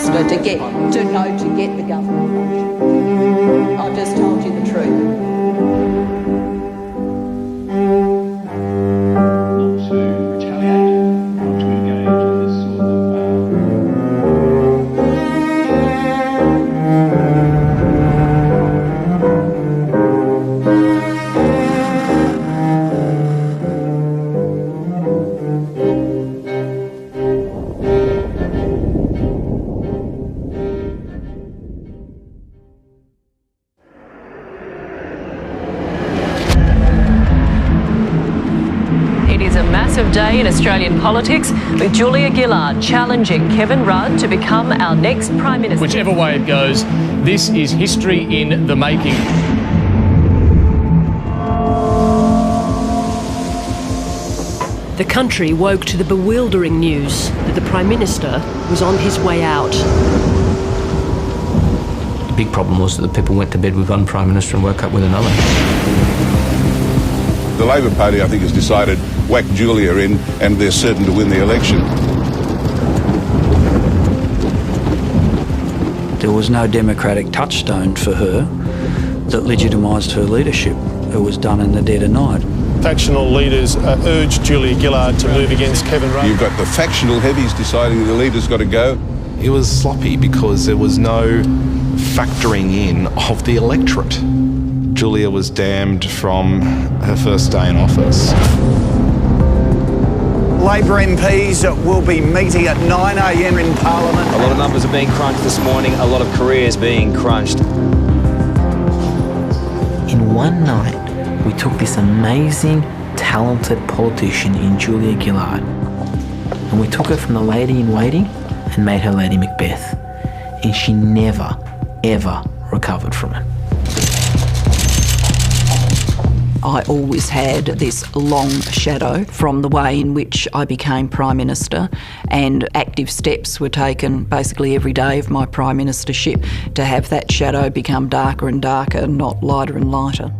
Minister to get the government function. I've just told you the truth. Day in Australian politics, with Julia Gillard challenging Kevin Rudd to become our next Prime Minister. Whichever way it goes, this is history in the making. The country woke to the bewildering news that the Prime Minister was on his way out. The big problem was that the people went to bed with one Prime Minister and woke up with another. The Labor Party, I think, has decided whack Julia in and they're certain to win the election. There was no democratic touchstone for her that legitimised her leadership. It was done in the dead of night. Factional leaders urged Julia Gillard to move against Kevin Rudd. You've got the factional heavies deciding the leader's got to go. It was sloppy because there was no factoring in of the electorate. Julia was damned from her first day in office. Labor MPs will be meeting at 9 a.m. in Parliament. A lot of numbers are being crunched this morning, a lot of careers being crunched. In one night, we took this amazing, talented politician in Julia Gillard, and we took her from the lady in waiting and made her Lady Macbeth. And she never, ever recovered from it. I always had this long shadow from the way in which I became Prime Minister, and active steps were taken basically every day of my Prime Ministership to have that shadow become darker and darker, not lighter and lighter.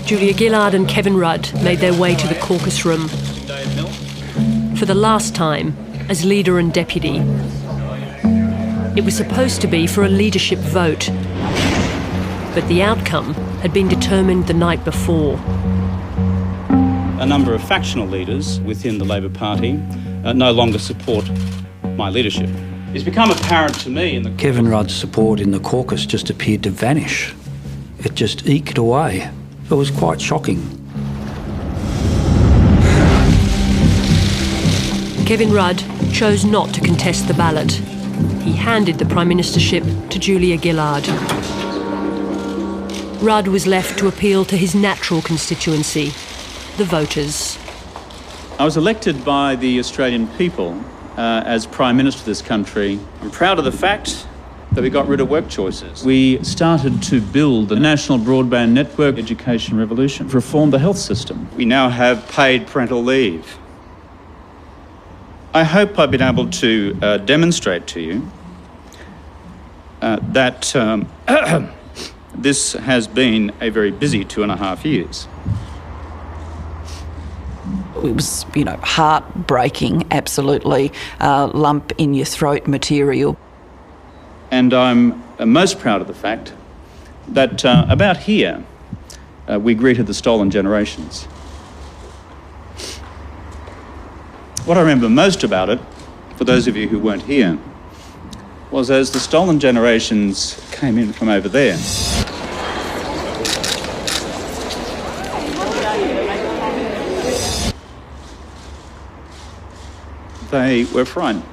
Julia Gillard and Kevin Rudd made their way to the caucus room. For the last time, as leader and deputy. It was supposed to be for a leadership vote, but the outcome had been determined the night before. A number of factional leaders within the Labor Party no longer support my leadership. It's become apparent to me in the... Kevin Rudd's support in the caucus just appeared to vanish. It just eked away. It was quite shocking. Kevin Rudd chose not to contest the ballot. He handed the Prime Ministership to Julia Gillard. Rudd was left to appeal to his natural constituency, the voters. I was elected by the Australian people as Prime Minister of this country. I'm proud of the fact that we got rid of work choices. We started to build the national broadband network education revolution, reform the health system. We now have paid parental leave. I hope I've been able to demonstrate to you that this has been a very busy 2.5 years. It was, heartbreaking, absolutely lump in your throat material. And I'm most proud of the fact that about here we greeted the stolen generations. What I remember most about it, for those of you who weren't here, was as the stolen generations came in from over there. They were frightened.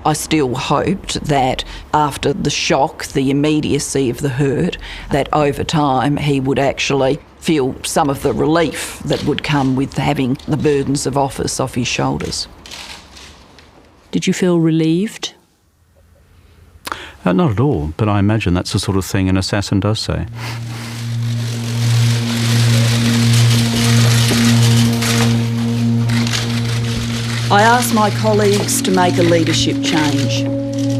I still hoped that after the shock, the immediacy of the hurt, that over time he would actually feel some of the relief that would come with having the burdens of office off his shoulders. Did you feel relieved? Not at all, but I imagine that's the sort of thing an assassin does say. I asked my colleagues to make a leadership change.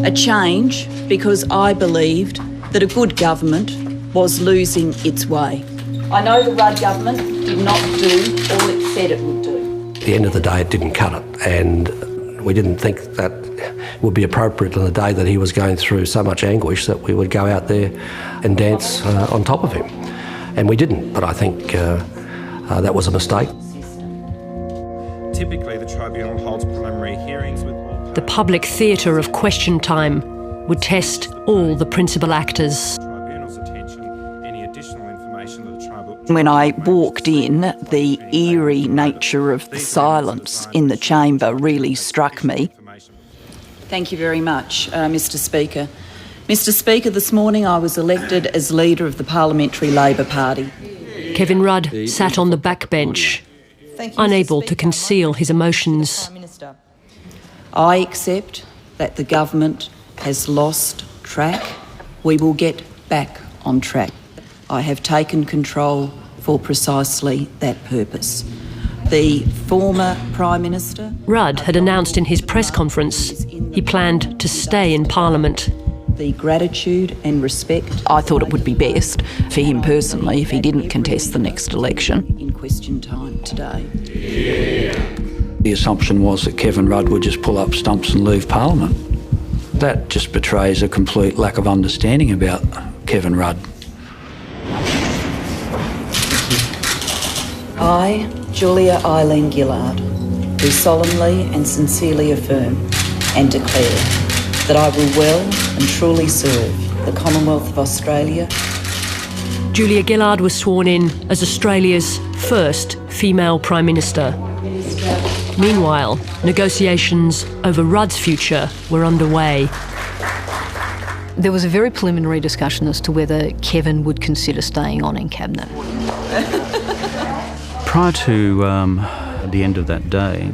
A change because I believed that a good government was losing its way. I know the Rudd government did not do all it said it would do. At the end of the day, it didn't cut it, and we didn't think that would be appropriate on the day that he was going through so much anguish that we would go out there and dance on top of him. And we didn't, but I think that was a mistake. Typically, the tribunal holds preliminary hearings with all... The public theatre of question time would test all the principal actors. When I walked in, the eerie nature of the silence in the chamber really struck me. Thank you very much, Mr Speaker. Mr Speaker, this morning I was elected as leader of the Parliamentary Labor Party. Kevin Rudd sat on the backbench, unable to conceal his emotions. I accept that the government has lost track. We will get back on track. I have taken control for precisely that purpose. The former Prime Minister... Rudd had announced in his press conference he planned to stay in Parliament. The gratitude and respect. I thought it would be best for him personally if he didn't contest the next election. In question time today. The assumption was that Kevin Rudd would just pull up stumps and leave Parliament. That just betrays a complete lack of understanding about Kevin Rudd. I, Julia Eileen Gillard, do solemnly and sincerely affirm and declare that I will well and truly serve the Commonwealth of Australia. Julia Gillard was sworn in as Australia's first female Prime Minister. Meanwhile, negotiations over Rudd's future were underway. There was a very preliminary discussion as to whether Kevin would consider staying on in Cabinet. Prior to the end of that day,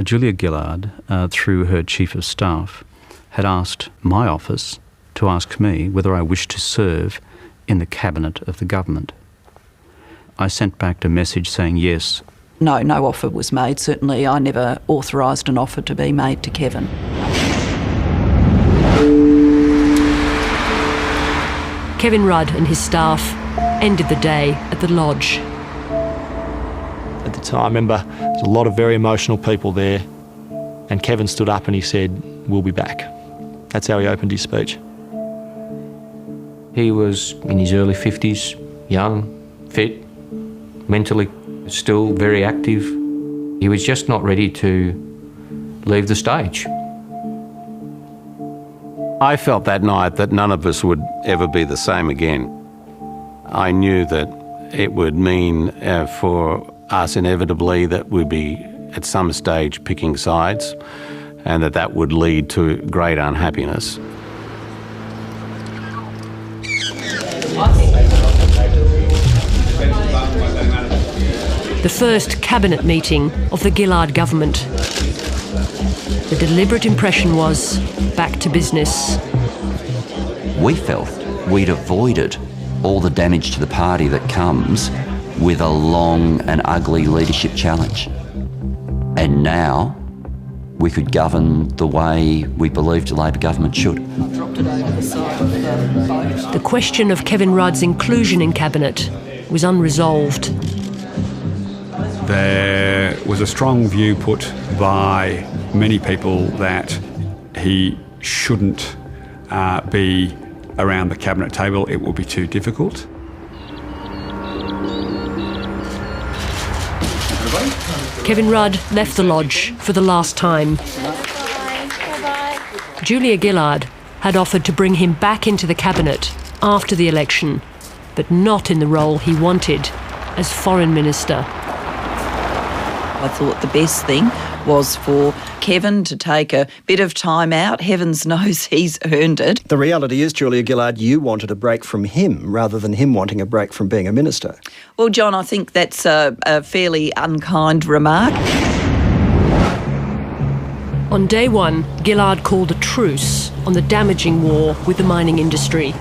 Julia Gillard, through her Chief of Staff, had asked my office to ask me whether I wished to serve in the Cabinet of the government. I sent back a message saying yes. No offer was made. Certainly I never authorised an offer to be made to Kevin. Kevin Rudd and his staff ended the day at the lodge. At the time, I remember there was a lot of very emotional people there, and Kevin stood up and he said, "We'll be back." That's how he opened his speech. He was in his early 50s, young, fit, mentally still very active. He was just not ready to leave the stage. I felt that night that none of us would ever be the same again. I knew that it would mean for us inevitably that we'd be at some stage picking sides, and that would lead to great unhappiness. The first cabinet meeting of the Gillard government. The deliberate impression was back to business. We felt we'd avoided all the damage to the party that comes with a long and ugly leadership challenge. And now we could govern the way we believed the Labor government should. The question of Kevin Rudd's inclusion in Cabinet was unresolved. There was a strong view put by many people that he shouldn't be around the Cabinet table. It would be too difficult. Kevin Rudd left the lodge for the last time. Julia Gillard had offered to bring him back into the Cabinet after the election, but not in the role he wanted as Foreign Minister. I thought the best thing was for Kevin to take a bit of time out. Heavens knows he's earned it. The reality is, Julia Gillard, you wanted a break from him rather than him wanting a break from being a minister. Well, John, I think that's a fairly unkind remark. On day one, Gillard called a truce on the damaging war with the mining industry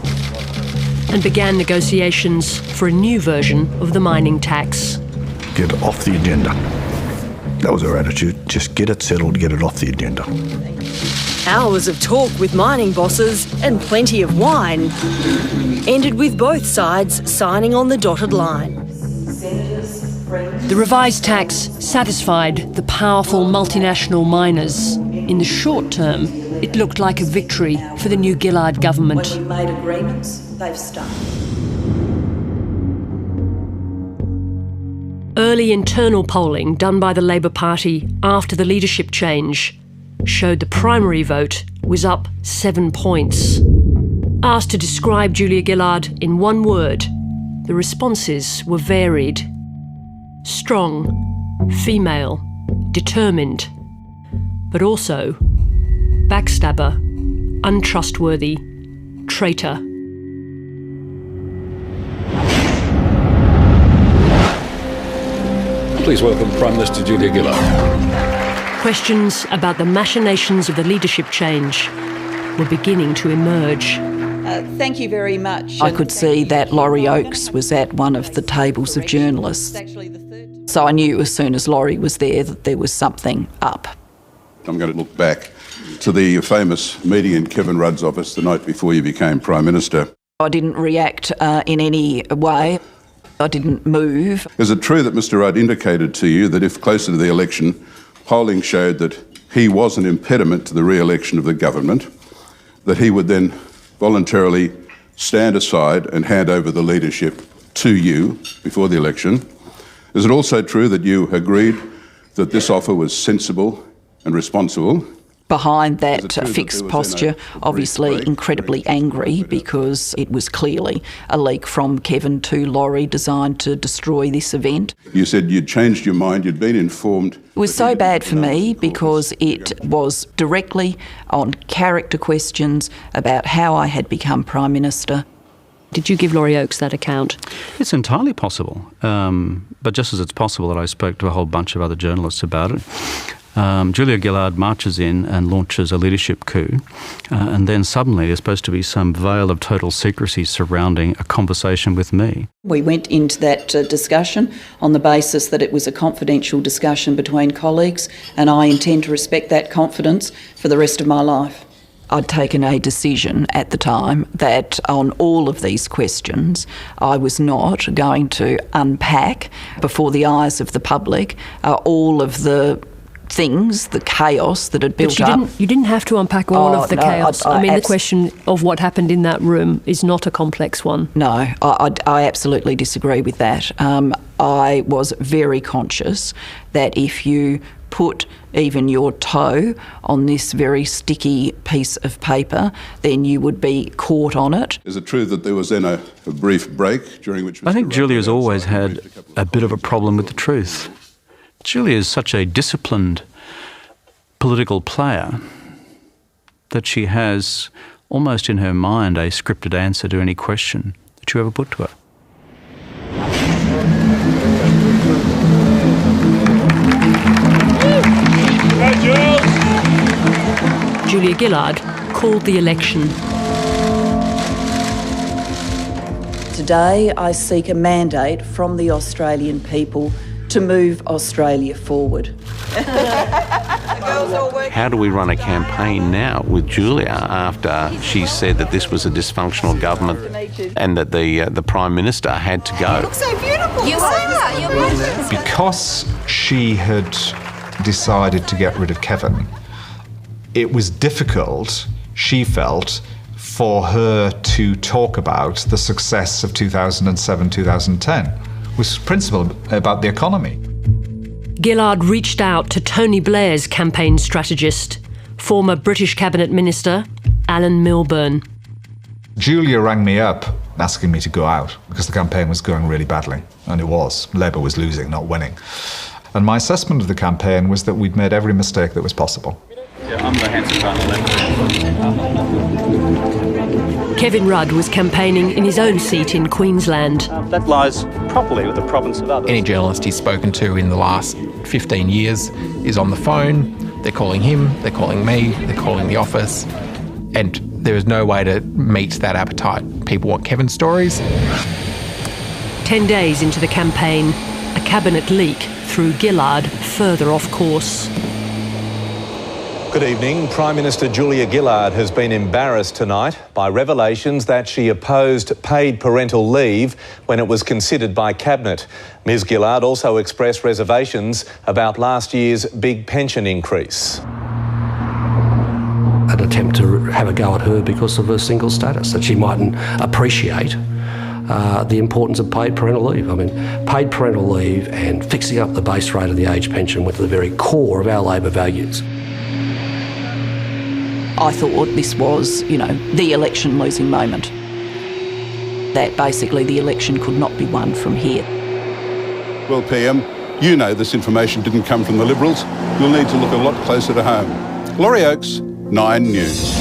and began negotiations for a new version of the mining tax. Get off the agenda. That was her attitude. Just get it settled, get it off the agenda. Hours of talk with mining bosses and plenty of wine ended with both sides signing on the dotted line. The revised tax satisfied the powerful multinational miners. In the short term, it looked like a victory for the new Gillard government. When we made agreements, they've stuck. Early internal polling done by the Labor Party after the leadership change showed the primary vote was up 7 points. Asked to describe Julia Gillard in one word, the responses were varied. Strong, female, determined, but also backstabber, untrustworthy, traitor. Please welcome Prime Minister Julia Gillard. Questions about the machinations of the leadership change were beginning to emerge. Thank you very much. I could see that Laurie Oakes was at one of the tables of journalists. So I knew as soon as Laurie was there that there was something up. I'm going to look back to the famous meeting in Kevin Rudd's office the night before you became Prime Minister. I didn't react in any way. I didn't move. Is it true that Mr Rudd indicated to you that if closer to the election, polling showed that he was an impediment to the re-election of the government, that he would then voluntarily stand aside and hand over the leadership to you before the election? Is it also true that you agreed that this offer was sensible and responsible? Behind that fixed posture, obviously incredibly angry because it was clearly a leak from Kevin to Laurie designed to destroy this event. You said you'd changed your mind, you'd been informed. It was so bad for me because it was directly on character questions about how I had become Prime Minister. Did you give Laurie Oakes that account? It's entirely possible, but just as it's possible that I spoke to a whole bunch of other journalists about it. Julia Gillard marches in and launches a leadership coup, and then suddenly there's supposed to be some veil of total secrecy surrounding a conversation with me. We went into that discussion on the basis that it was a confidential discussion between colleagues, and I intend to respect that confidence for the rest of my life. I'd taken a decision at the time that on all of these questions I was not going to unpack before the eyes of the public all of the things, the chaos that had built up. You didn't have to unpack all of the chaos. I mean, the question of what happened in that room is not a complex one. No, I absolutely disagree with that. I was very conscious that if you put even your toe on this very sticky piece of paper, then you would be caught on it. Is it true that there was then a brief break during which... I think Julia's always had a bit of a problem with the truth. Julia is such a disciplined political player that she has almost in her mind a scripted answer to any question that you ever put to her. Julia Gillard called the election. Today I seek a mandate from the Australian people to move Australia forward. How do we run a campaign now with Julia after she said that this was a dysfunctional government and that the Prime Minister had to go? You look so beautiful. You are. You're gorgeous. Because she had decided to get rid of Kevin, it was difficult, she felt, for her to talk about the success of 2007-2010. Was principally about the economy. Gillard reached out to Tony Blair's campaign strategist, former British Cabinet Minister Alan Milburn. Julia rang me up asking me to go out because the campaign was going really badly, and it was. Labour was losing, not winning. And my assessment of the campaign was that we'd made every mistake that was possible. Yeah, I'm the handsome partner. Kevin Rudd was campaigning in his own seat in Queensland. That lies properly with the province of others. Any journalist he's spoken to in the last 15 years is on the phone. They're calling him, they're calling me, they're calling the office. And there is no way to meet that appetite. People want Kevin's stories. 10 days into the campaign, a cabinet leak threw Gillard further off course. Good evening. Prime Minister Julia Gillard has been embarrassed tonight by revelations that she opposed paid parental leave when it was considered by Cabinet. Ms Gillard also expressed reservations about last year's big pension increase. An attempt to have a go at her because of her single status, that she mightn't appreciate the importance of paid parental leave. I mean, paid parental leave and fixing up the base rate of the age pension went to the very core of our Labor values. I thought this was, the election losing moment. That basically the election could not be won from here. Well, PM, you know this information didn't come from the Liberals. You'll need to look a lot closer to home. Laurie Oakes, 9 News.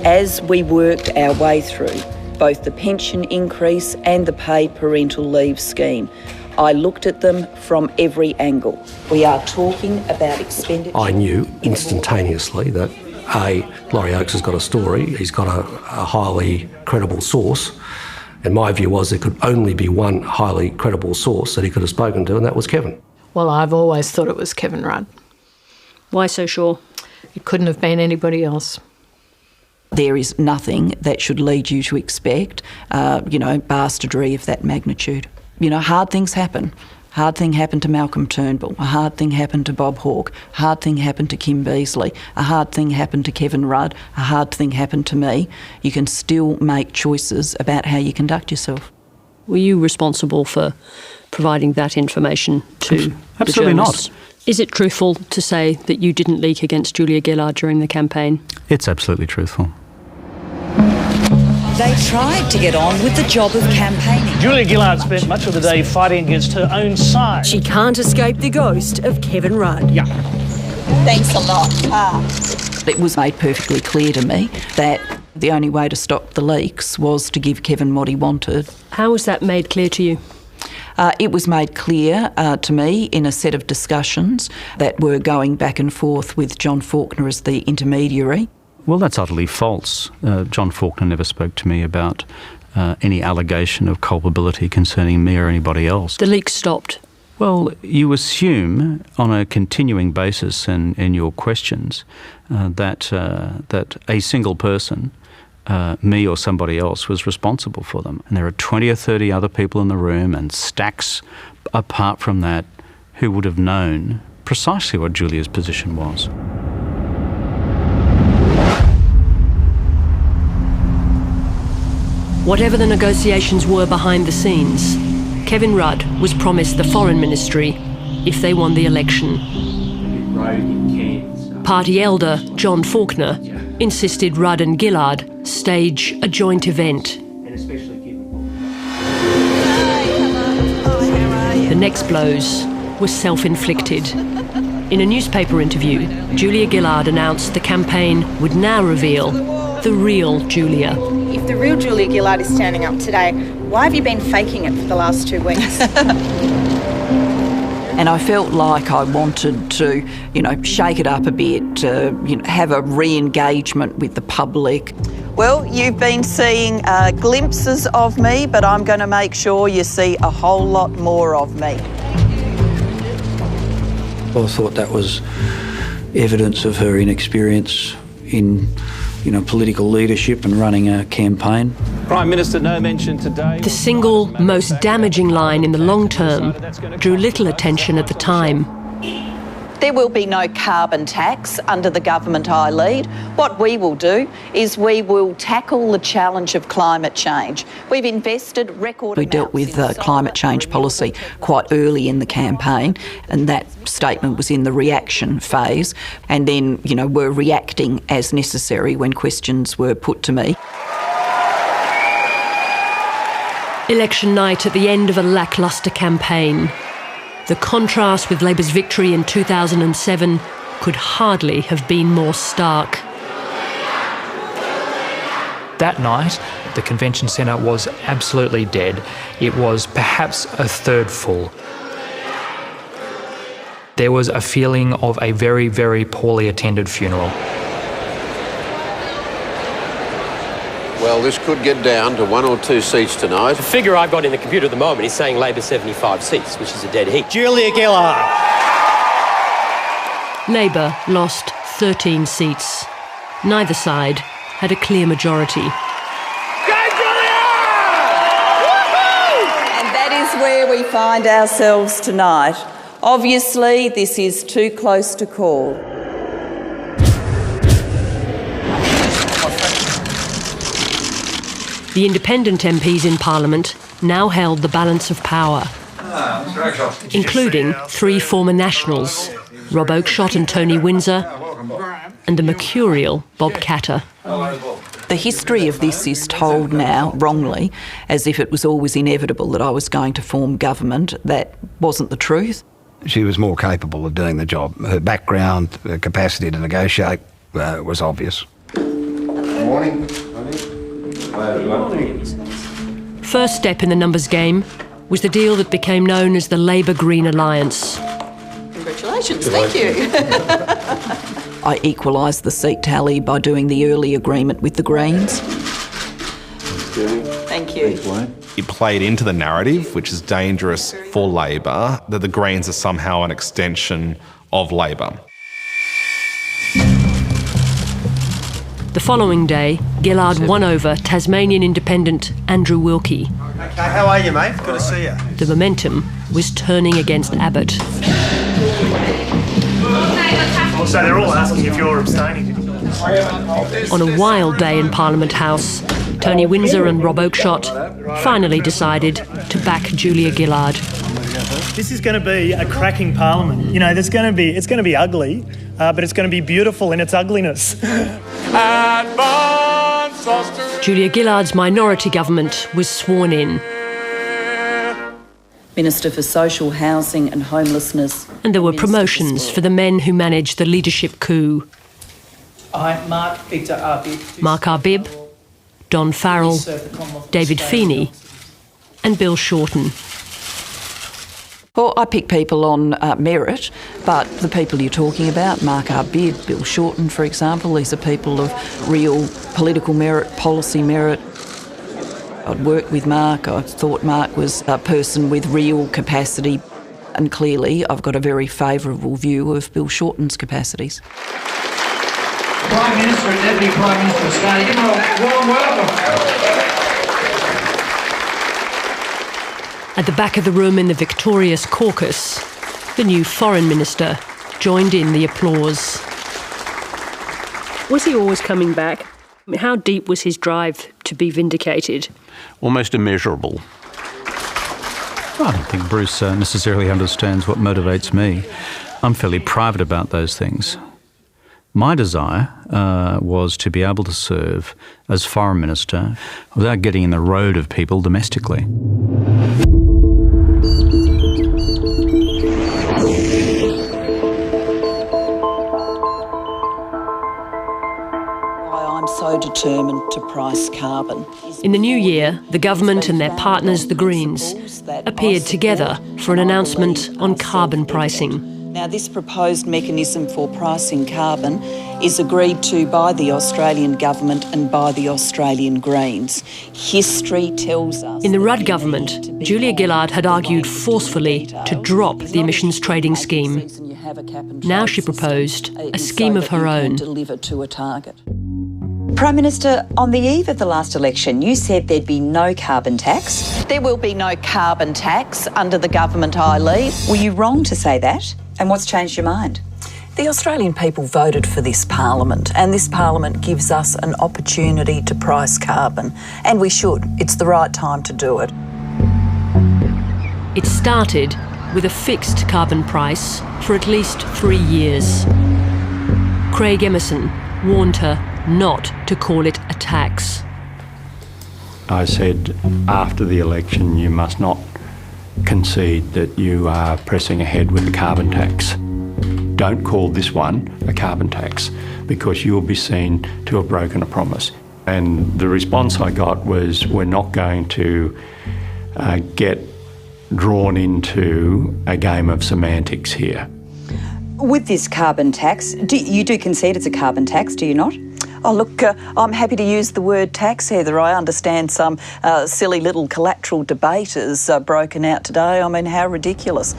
As we worked our way through both the pension increase and the paid parental leave scheme, I looked at them from every angle. We are talking about expenditure. I knew instantaneously that, Laurie Oakes has got a story, he's got a highly credible source, and my view was there could only be one highly credible source that he could have spoken to, and that was Kevin. Well, I've always thought it was Kevin Rudd. Why so sure? It couldn't have been anybody else. There is nothing that should lead you to expect, bastardry of that magnitude. Hard things happen. Hard thing happened to Malcolm Turnbull. A hard thing happened to Bob Hawke. A hard thing happened to Kim Beazley. A hard thing happened to Kevin Rudd. A hard thing happened to me. You can still make choices about how you conduct yourself. Were you responsible for providing that information to Absolutely the journalists? not. Is it truthful to say that you didn't leak against Julia Gillard during the campaign? It's absolutely truthful. They tried to get on with the job of campaigning. Julia Gillard spent much of the day fighting against her own side. She can't escape the ghost of Kevin Rudd. Yeah. Thanks a lot. It was made perfectly clear to me that the only way to stop the leaks was to give Kevin what he wanted. How was that made clear to you? It was made clear to me in a set of discussions that were going back and forth with John Faulkner as the intermediary. Well, that's utterly false. John Faulkner never spoke to me about any allegation of culpability concerning me or anybody else. The leaks stopped? Well, you assume on a continuing basis in your questions that a single person, me or somebody else, was responsible for them. And there are 20 or 30 other people in the room and stacks apart from that who would have known precisely what Julia's position was. Whatever the negotiations were behind the scenes, Kevin Rudd was promised the Foreign Ministry if they won the election. Party elder John Faulkner insisted Rudd and Gillard stage a joint event. The next blows were self-inflicted. In a newspaper interview, Julia Gillard announced the campaign would now reveal the real Julia. If the real Julia Gillard is standing up today, why have you been faking it for the last 2 weeks? And I felt like I wanted to, shake it up a bit, have a re-engagement with the public. Well, you've been seeing glimpses of me, but I'm going to make sure you see a whole lot more of me. Well, I thought that was evidence of her inexperience in political leadership and running a campaign. Prime Minister, no mention today. The single most damaging line in the long term drew little attention at the time. There will be no carbon tax under the government I lead. What we will do is we will tackle the challenge of climate change. We've invested record We dealt with climate change policy quite early in the campaign, and that statement was in the reaction phase, and then, we're reacting as necessary when questions were put to me. Election night at the end of a lacklustre campaign. The contrast with Labour's victory in 2007 could hardly have been more stark. That night, the convention centre was absolutely dead. It was perhaps a third full. There was a feeling of a very, very poorly attended funeral. Well, this could get down to 1 or 2 seats tonight. The figure I've got in the computer at the moment is saying Labor 75 seats, which is a dead heat. Julia Gillard. Labor lost 13 seats. Neither side had a clear majority. And that is where we find ourselves tonight. Obviously, this is too close to call. The independent MPs in Parliament now held the balance of power, including 3 former Nationals, Rob Oakeshott and Tony Windsor, and the mercurial Bob Katter. The history of this is told now, wrongly, as if it was always inevitable that I was going to form government. That wasn't the truth. She was more capable of doing the job. Her background, her capacity to negotiate was obvious. Good morning. First step in the numbers game was the deal that became known as the Labour-Green Alliance. Congratulations, thank you. I equalised the seat tally by doing the early agreement with the Greens. Thank you. It played into the narrative, which is dangerous for Labor, that the Greens are somehow an extension of Labor. The following day, Gillard won over Tasmanian independent Andrew Wilkie. Okay, how are you, mate? Good to see you. The momentum was turning against Abbott. So they're all asking if you're abstaining. On a wild day in Parliament House, Tony Windsor and Rob Oakeshott finally decided to back Julia Gillard. This is going to be a cracking parliament. You know, it's going to be ugly, but it's going to be beautiful in its ugliness. Julia Gillard's minority government was sworn in. Minister for Social Housing and Homelessness. And there were promotions for the men who managed the leadership coup. I'm Mark Victor Arbib. Mark Arbib, Don Farrell, David Feeney and Bill Shorten. Well, I pick people on merit, but the people you're talking about, Mark Arbib, Bill Shorten, for example, these are people of real political merit, policy merit. I'd worked with Mark. I thought Mark was a person with real capacity, and clearly I've got a very favourable view of Bill Shorten's capacities. Prime Minister and Deputy Prime Minister of Australia, give them a warm welcome. At the back of the room in the victorious caucus, the new Foreign Minister joined in the applause. Was he always coming back? How deep was his drive to be vindicated? Almost immeasurable. I don't think Bruce necessarily understands what motivates me. I'm fairly private about those things. My desire was to be able to serve as Foreign Minister without getting in the road of people domestically. I'm so determined to price carbon. In the new year, the government and their partners, the Greens, appeared together for an announcement on carbon pricing. Now, this proposed mechanism for pricing carbon is agreed to by the Australian government and by the Australian Greens. History tells us... In the Rudd government, Julia Gillard had argued forcefully to drop the emissions trading scheme. Now she proposed a scheme of her own. ...deliver to a target. Prime Minister, on the eve of the last election, you said there'd be no carbon tax. There will be no carbon tax under the government I lead. Were you wrong to say that? And what's changed your mind? The Australian people voted for this parliament, and this parliament gives us an opportunity to price carbon, and we should. It's the right time to do it. It started with a fixed carbon price for at least 3 years. Craig Emerson warned her not to call it a tax. I said, after the election, you must not concede that you are pressing ahead with a carbon tax. Don't call this one a carbon tax, because you'll be seen to have broken a promise. And the response I got was, we're not going to get drawn into a game of semantics here. With this carbon tax, you do concede it's a carbon tax, do you not? Oh, look, I'm happy to use the word tax, Heather. I understand some silly little collateral debate is broken out today. I mean, how ridiculous.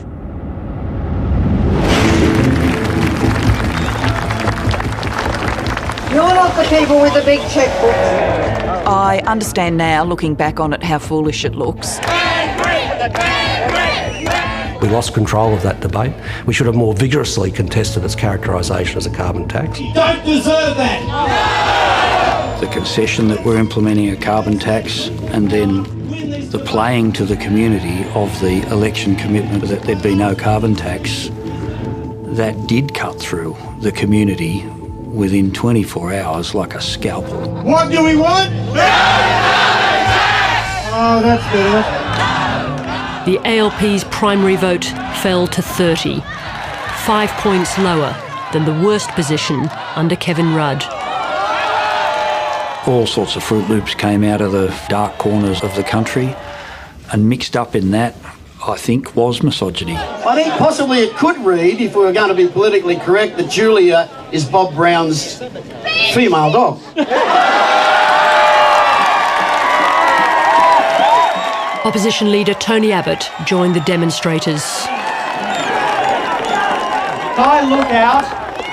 You're not the people with the big checkbooks. I understand now, looking back on it, how foolish it looks. We lost control of that debate. We should have more vigorously contested its characterisation as a carbon tax. You don't deserve that. The concession that we're implementing a carbon tax, and then the playing to the community of the election commitment that there'd be no carbon tax, that did cut through the community within 24 hours like a scalpel. What do we want? Oh, that's good. The ALP's primary vote fell to 30, 5 points lower than the worst position under Kevin Rudd. All sorts of Fruit Loops came out of the dark corners of the country, and mixed up in that, I think, was misogyny. I think possibly it could read, if we were going to be politically correct, that Julia is Bob Brown's female dog. Opposition leader Tony Abbott joined the demonstrators. I look out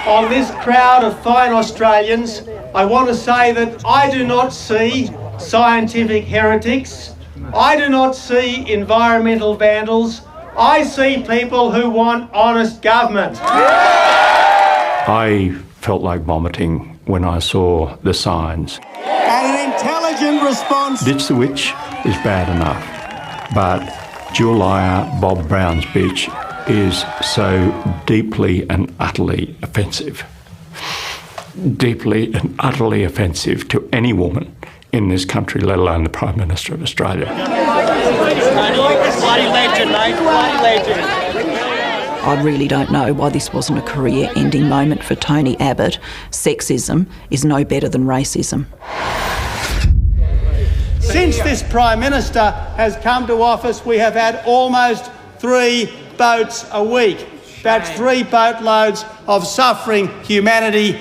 on this crowd of fine Australians. I want to say that I do not see scientific heretics. I do not see environmental vandals. I see people who want honest government. I felt like vomiting when I saw the signs. And an intelligent response. Ditch the witch is bad enough, but Julia Bob Brown's bitch is so deeply and utterly offensive. Deeply and utterly offensive to any woman in this country, let alone the Prime Minister of Australia. Bloody legend, mate. Bloody legend. I really don't know why this wasn't a career-ending moment for Tony Abbott. Sexism is no better than racism. Since this Prime Minister has come to office, we have had almost 3 boats a week. That's 3 boatloads of suffering humanity.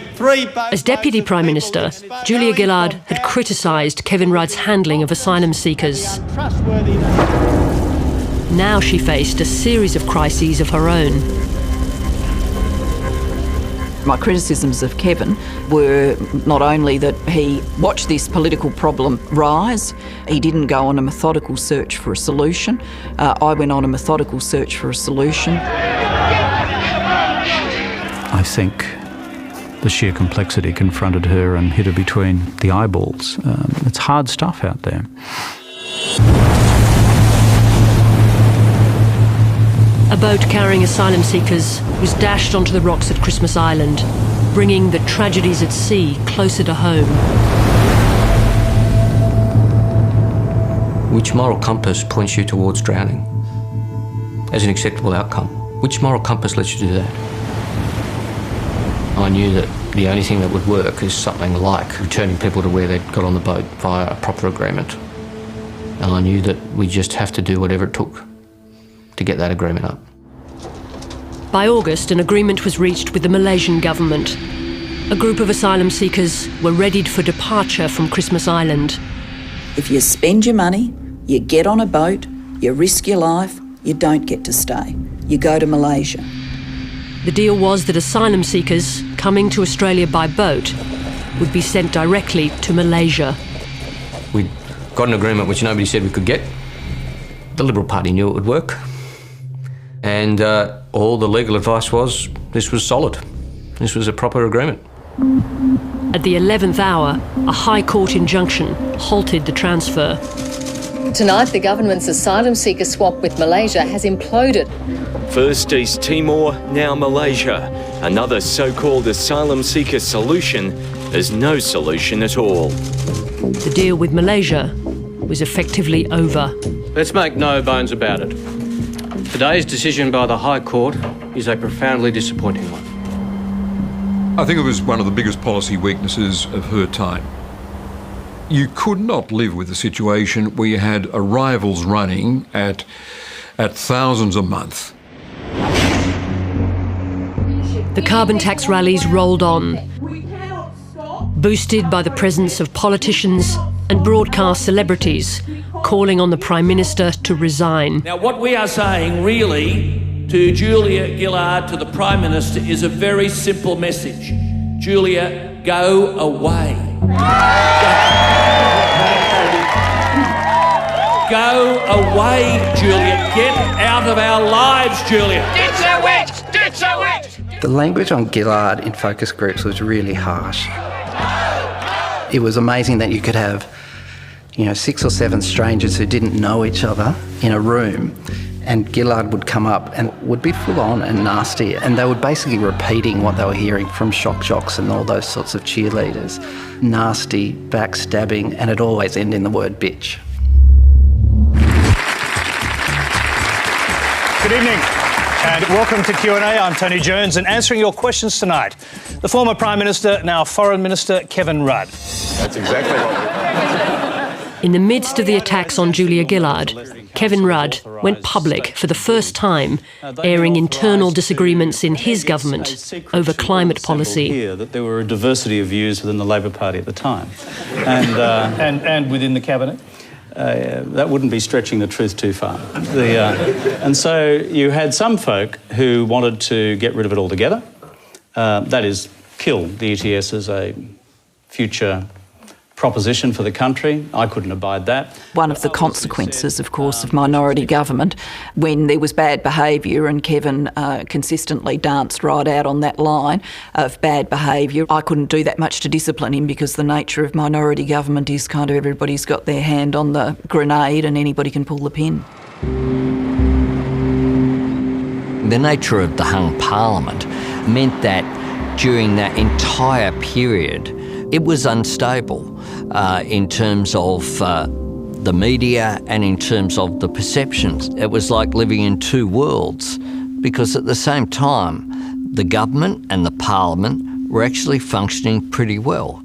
As Deputy Prime Minister, Julia Gillard had criticised Kevin Rudd's handling of asylum seekers. Now she faced a series of crises of her own. My criticisms of Kevin were not only that he watched this political problem rise, he didn't go on a methodical search for a solution. I went on a methodical search for a solution. I think the sheer complexity confronted her and hit her between the eyeballs. It's hard stuff out there. A boat carrying asylum seekers was dashed onto the rocks at Christmas Island, bringing the tragedies at sea closer to home. Which moral compass points you towards drowning as an acceptable outcome? Which moral compass lets you do that? I knew that the only thing that would work is something like returning people to where they'd got on the boat via a proper agreement. And I knew that we just have to do whatever it took to get that agreement up. By August, an agreement was reached with the Malaysian government. A group of asylum seekers were readied for departure from Christmas Island. If you spend your money, you get on a boat, you risk your life, you don't get to stay. You go to Malaysia. The deal was that asylum seekers coming to Australia by boat would be sent directly to Malaysia. We got an agreement which nobody said we could get. The Liberal Party knew it would work. And all the legal advice was this was solid. This was a proper agreement. At the 11th hour, a High Court injunction halted the transfer. Tonight, the government's asylum seeker swap with Malaysia has imploded. First East Timor, now Malaysia. Another so-called asylum seeker solution is no solution at all. The deal with Malaysia was effectively over. Let's make no bones about it. Today's decision by the High Court is a profoundly disappointing one. I think it was one of the biggest policy weaknesses of her time. You could not live with a situation where you had arrivals running at thousands a month. The carbon tax rallies rolled on. boosted by the presence of politicians and broadcast celebrities calling on the Prime Minister to resign. Now, what we are saying really to Julia Gillard, to the Prime Minister, is a very simple message. Julia, go away. Go away, Julia. Get out of our lives, Julia. The language on Gillard in focus groups was really harsh. It was amazing that you could have, 6 or 7 strangers who didn't know each other in a room, and Gillard would come up and would be full on and nasty, and they were basically repeating what they were hearing from shock jocks and all those sorts of cheerleaders. Nasty, backstabbing, and it always ended in the word bitch. Good evening and welcome to Q&A. I'm Tony Jones, and answering your questions tonight, the former Prime Minister, now Foreign Minister, Kevin Rudd. That's exactly what In the midst of the attacks on Julia Gillard, Kevin Rudd went public for the first time, airing internal disagreements in his government over climate policy. Here that there were a diversity of views within the Labor Party at the time, and within the cabinet. That wouldn't be stretching the truth too far. And so you had some folk who wanted to get rid of it altogether. That is, kill the ETS as a future proposition for the country. I couldn't abide that. One of the consequences, of course, of minority government, when there was bad behaviour, and Kevin consistently danced right out on that line of bad behaviour, I couldn't do that much to discipline him, because the nature of minority government is kind of everybody's got their hand on the grenade and anybody can pull the pin. The nature of the hung parliament meant that during that entire period it was unstable in terms of the media and in terms of the perceptions. It was like living in two worlds, because at the same time the government and the parliament were actually functioning pretty well.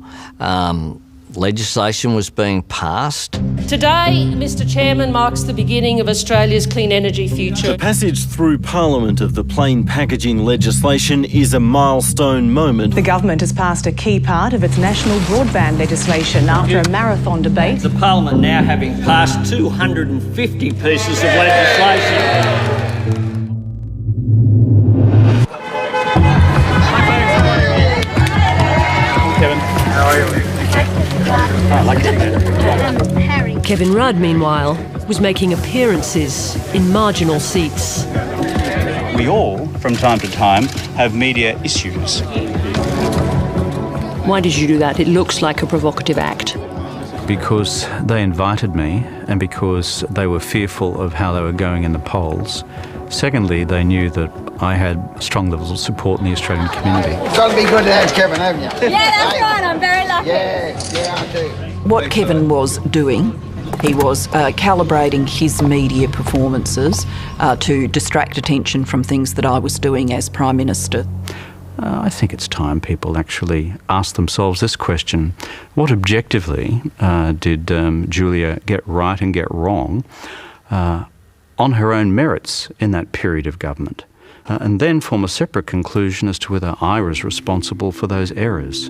Legislation was being passed. Today, Mr Chairman, marks the beginning of Australia's clean energy future. The passage through Parliament of the plain packaging legislation is a milestone moment. The government has passed a key part of its national broadband legislation after a marathon debate. The Parliament now having passed 250 pieces of legislation. Kevin, how are you? Kevin Rudd, meanwhile, was making appearances in marginal seats. We all, from time to time, have media issues. Why did you do that? It looks like a provocative act. Because they invited me, and because they were fearful of how they were going in the polls. Secondly, they knew that I had strong levels of support in the Australian community. It's got to be good to have Kevin, haven't you? Yeah, that's right. I'm very lucky. Yeah, I do. What Kevin was doing, he was calibrating his media performances to distract attention from things that I was doing as Prime Minister. I think it's time people actually ask themselves this question. What objectively did Julia get right and get wrong on her own merits in that period of government? And then form a separate conclusion as to whether I was responsible for those errors.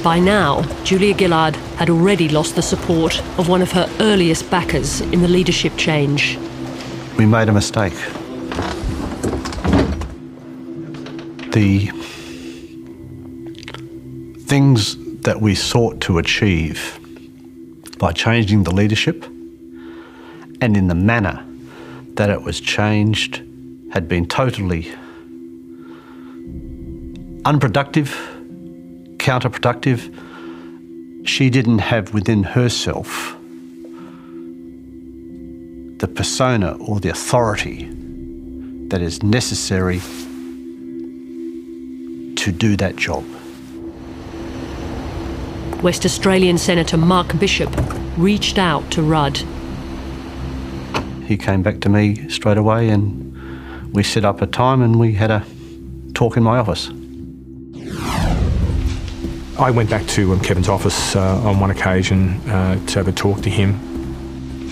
By now, Julia Gillard had already lost the support of one of her earliest backers in the leadership change. We made a mistake. The things that we sought to achieve by changing the leadership and in the manner that it was changed had been totally unproductive, counterproductive. She didn't have within herself the persona or the authority that is necessary to do that job. West Australian Senator Mark Bishop reached out to Rudd. He came back to me straight away and we set up a time and we had a talk in my office. I went back to Kevin's office on one occasion to have a talk to him,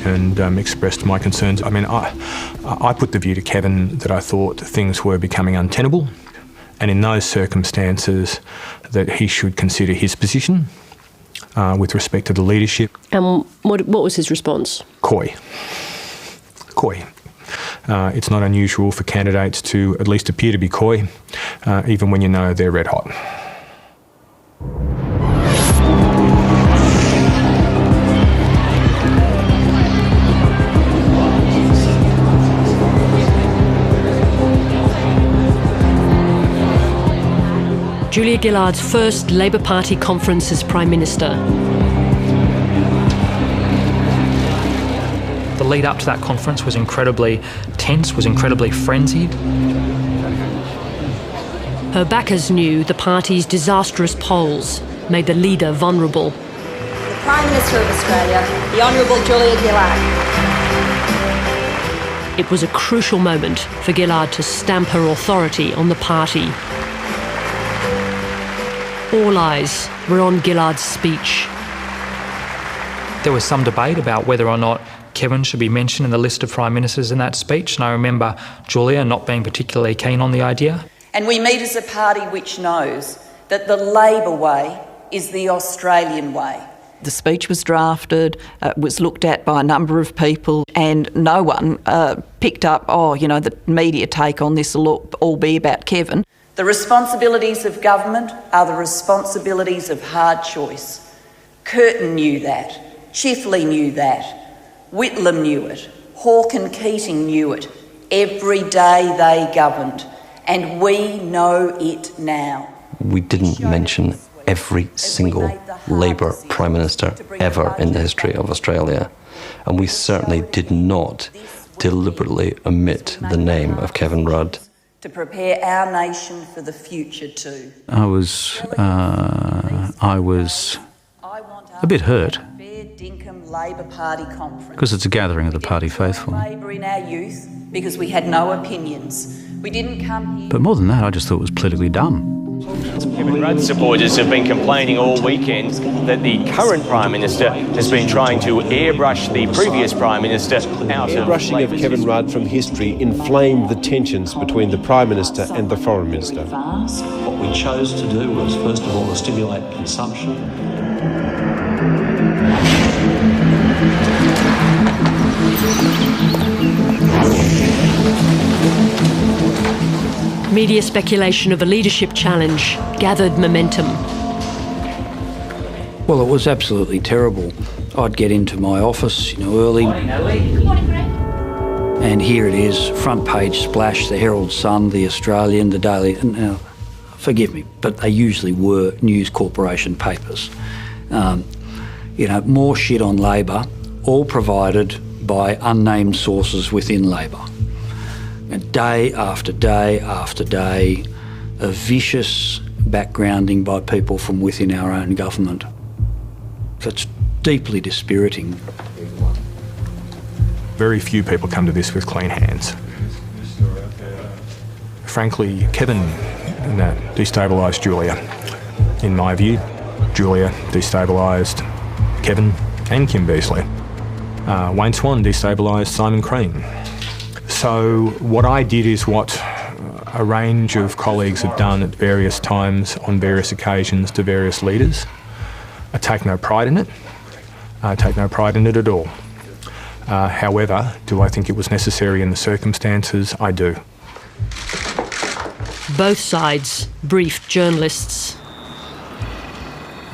and expressed my concerns. I mean, I put the view to Kevin that I thought things were becoming untenable, and in those circumstances that he should consider his position with respect to the leadership. And what was his response? Coy. It's not unusual for candidates to at least appear to be coy, even when you know they're red hot. Julia Gillard's first Labor Party conference as Prime Minister. The lead up to that conference was incredibly tense, was incredibly frenzied. Her backers knew the party's disastrous polls made the leader vulnerable. The Prime Minister of Australia, the Honourable Julia Gillard. It was a crucial moment for Gillard to stamp her authority on the party. All eyes were on Gillard's speech. There was some debate about whether or not Kevin should be mentioned in the list of Prime Ministers in that speech, and I remember Julia not being particularly keen on the idea. And we meet as a party which knows that the Labor way is the Australian way. The speech was drafted, was looked at by a number of people, and no one picked up, the media take on this will all be about Kevin. The responsibilities of government are the responsibilities of hard choice. Curtin knew that. Chifley knew that. Whitlam knew it. Hawke and Keating knew it. Every day they governed. And we know it now. We didn't mention every single Labor Prime Minister ever in the history of Australia. And we certainly did not deliberately omit the name of Kevin Rudd. To prepare our nation for the future too. I was a bit hurt Labor Party conference. because it's a gathering of the party faithful. Labor in our youth because we had no opinions. We didn't come here. But more than that, I just thought it was politically dumb. Kevin Rudd supporters have been complaining all weekend that the current Prime Minister has been trying to airbrush the previous Prime Minister out of... Airbrushing of Kevin Rudd from history inflamed the tensions between the Prime Minister and the Foreign Minister. What we chose to do was, first of all, to stimulate consumption. Media speculation of a leadership challenge gathered momentum. Well, it was absolutely terrible. I'd get into my office, early. Good morning, Greg. And here it is, front page splash, the Herald Sun, the Australian, the Daily. Now, forgive me, but they usually were News Corporation papers. More shit on Labor, all provided by unnamed sources within Labor. And day after day after day of vicious backgrounding by people from within our own government. So it's deeply dispiriting. Very few people come to this with clean hands. Frankly, Kevin destabilised Julia. In my view, Julia destabilised Kevin and Kim Beazley. Wayne Swan destabilised Simon Crean. So what I did is what a range of colleagues have done at various times on various occasions to various leaders. I take no pride in it. I take no pride in it at all. However, do I think it was necessary in the circumstances? I do. Both sides briefed journalists.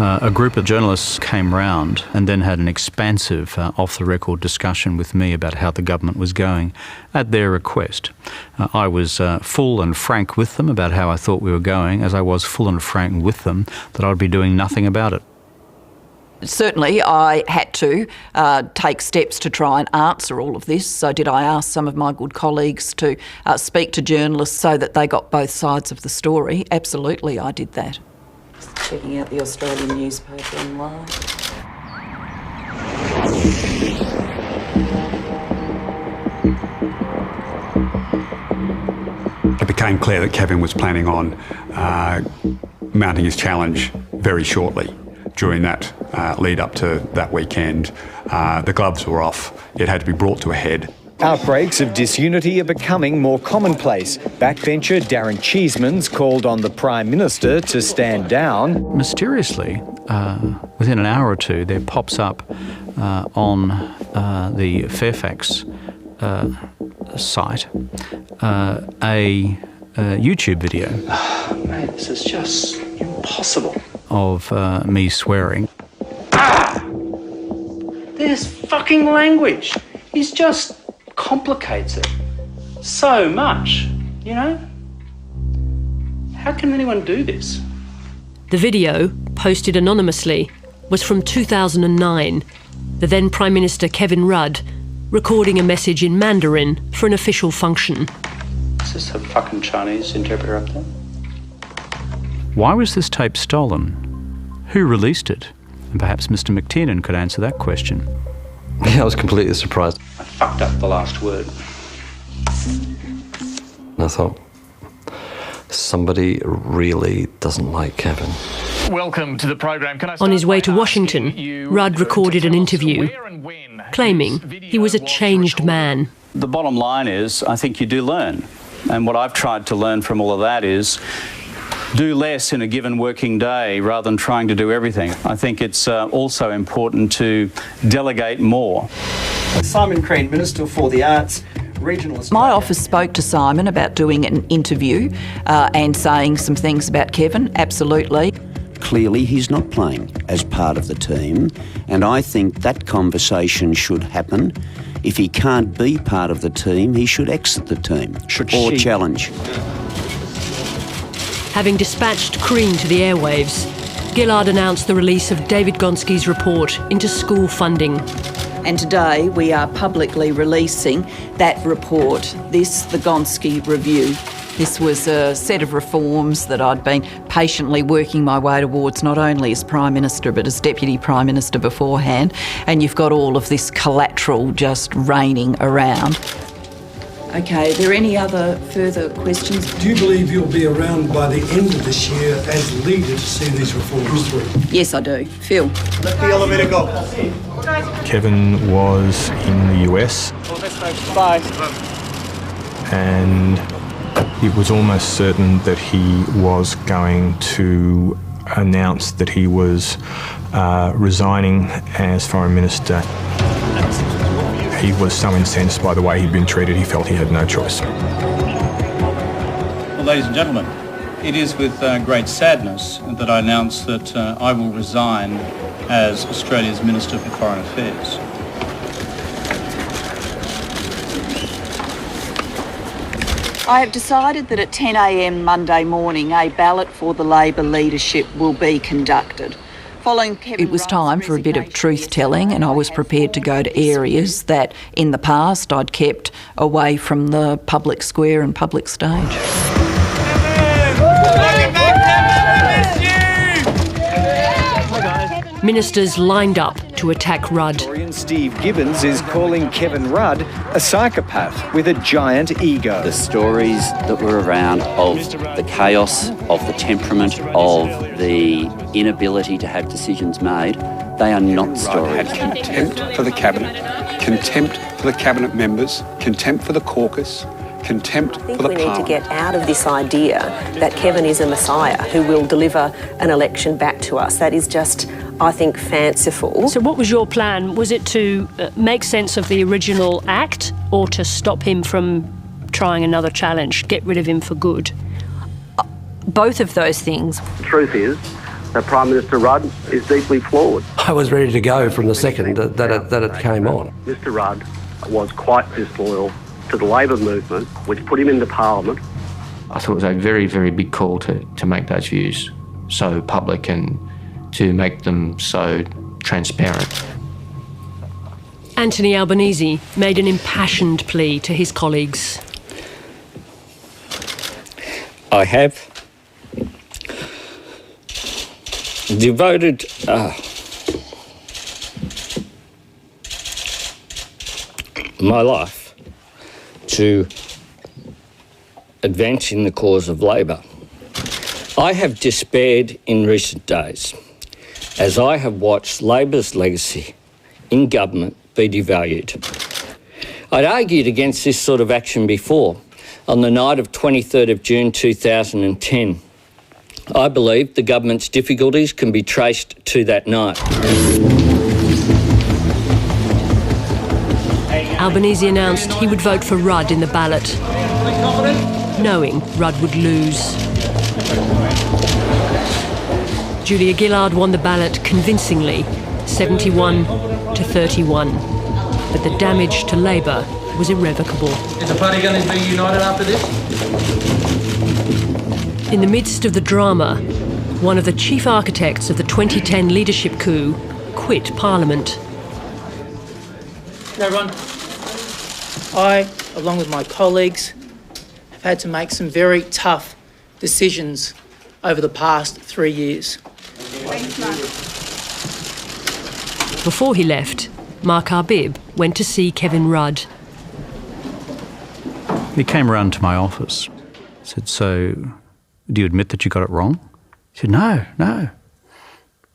A group of journalists came round and then had an expansive off-the-record discussion with me about how the government was going at their request. I was full and frank with them about how I thought we were going, as I was full and frank with them that I'd be doing nothing about it. Certainly, I had to take steps to try and answer all of this. So did I ask some of my good colleagues to speak to journalists so that they got both sides of the story? Absolutely, I did that. Checking out the Australian newspaper online. It became clear that Kevin was planning on mounting his challenge very shortly during that lead up to that weekend. The gloves were off. It had to be brought to a head. Outbreaks of disunity are becoming more commonplace. Backbencher Darren Cheeseman's called on the Prime Minister to stand down. Mysteriously, within an hour or two, there pops up on the Fairfax site a YouTube video. Mate, this is just impossible. Of me swearing. This fucking language. He's just complicates it so much, you know? How can anyone do this? The video, posted anonymously, was from 2009. The then Prime Minister Kevin Rudd recording a message in Mandarin for an official function. Is this a fucking Chinese interpreter up there? Why was this tape stolen? Who released it? And perhaps Mr. McTiernan could answer that question. Yeah, I was completely surprised. I fucked up the last word. And I thought, somebody really doesn't like Kevin. Welcome to the program. On his way to Washington, Rudd recorded an interview, claiming he was a changed man. The bottom line is, I think you do learn. And what I've tried to learn from all of that is do less in a given working day rather than trying to do everything. I think it's also important to delegate more. Simon Crean, Minister for the Arts, Regional Australia. My office spoke to Simon about doing an interview and saying some things about Kevin, absolutely. Clearly he's not playing as part of the team, and I think that conversation should happen. If he can't be part of the team, he should exit the team or challenge. Having dispatched Crean to the airwaves, Gillard announced the release of David Gonski's report into school funding. And today we are publicly releasing that report, the Gonski Review. This was a set of reforms that I'd been patiently working my way towards, not only as Prime Minister but as Deputy Prime Minister beforehand. And you've got all of this collateral just raining around. Okay, are there any other further questions? Do you believe you'll be around by the end of this year as leader to see these reforms through? Yes, I do. Phil. Let the elevator go. Kevin was in the US. Bye. And it was almost certain that he was going to announce that he was resigning as Foreign Minister. He was so incensed by the way he'd been treated, he felt he had no choice. Well, ladies and gentlemen, it is with great sadness that I announce that I will resign as Australia's Minister for Foreign Affairs. I have decided that at 10 a.m. Monday morning, a ballot for the Labor leadership will be conducted. It was time for a bit of truth-telling, and I was prepared to go to areas that in the past I'd kept away from the public square and public stage. Ministers lined up to attack Rudd. Steve Gibbons is calling Kevin Rudd a psychopath with a giant ego. The stories that were around of the chaos, of the temperament, of the inability to have decisions made, they are not stories. Had contempt for the Cabinet, contempt for the Cabinet members, contempt for the caucus, contempt for the Parliament. We need to get out of this idea that Kevin is a messiah who will deliver an election back to us. That is just, I think, fanciful. So what was your plan? Was it to make sense of the original act or to stop him from trying another challenge, get rid of him for good? Both of those things. The truth is that Prime Minister Rudd is deeply flawed. I was ready to go from the second that it came on. Mr Rudd was quite disloyal to the Labor movement, which put him into Parliament. I thought it was a very, very big call to make those views so public and to make them so transparent. Anthony Albanese made an impassioned plea to his colleagues. I have devoted my life to advancing the cause of Labor. I have despaired in recent days as I have watched Labor's legacy in government be devalued. I'd argued against this sort of action before, on the night of 23rd of June 2010. I believe the government's difficulties can be traced to that night. Albanese announced he would vote for Rudd in the ballot, knowing Rudd would lose. Julia Gillard won the ballot convincingly, 71 to 31. But the damage to Labor was irrevocable. Is the party going to be united after this? In the midst of the drama, one of the chief architects of the 2010 leadership coup quit Parliament. Now, Ron, I, along with my colleagues, have had to make some very tough decisions over the past 3 years. Before he left, Mark Arbib went to see Kevin Rudd. He came around to my office, said, "So, do you admit that you got it wrong?" He said, No.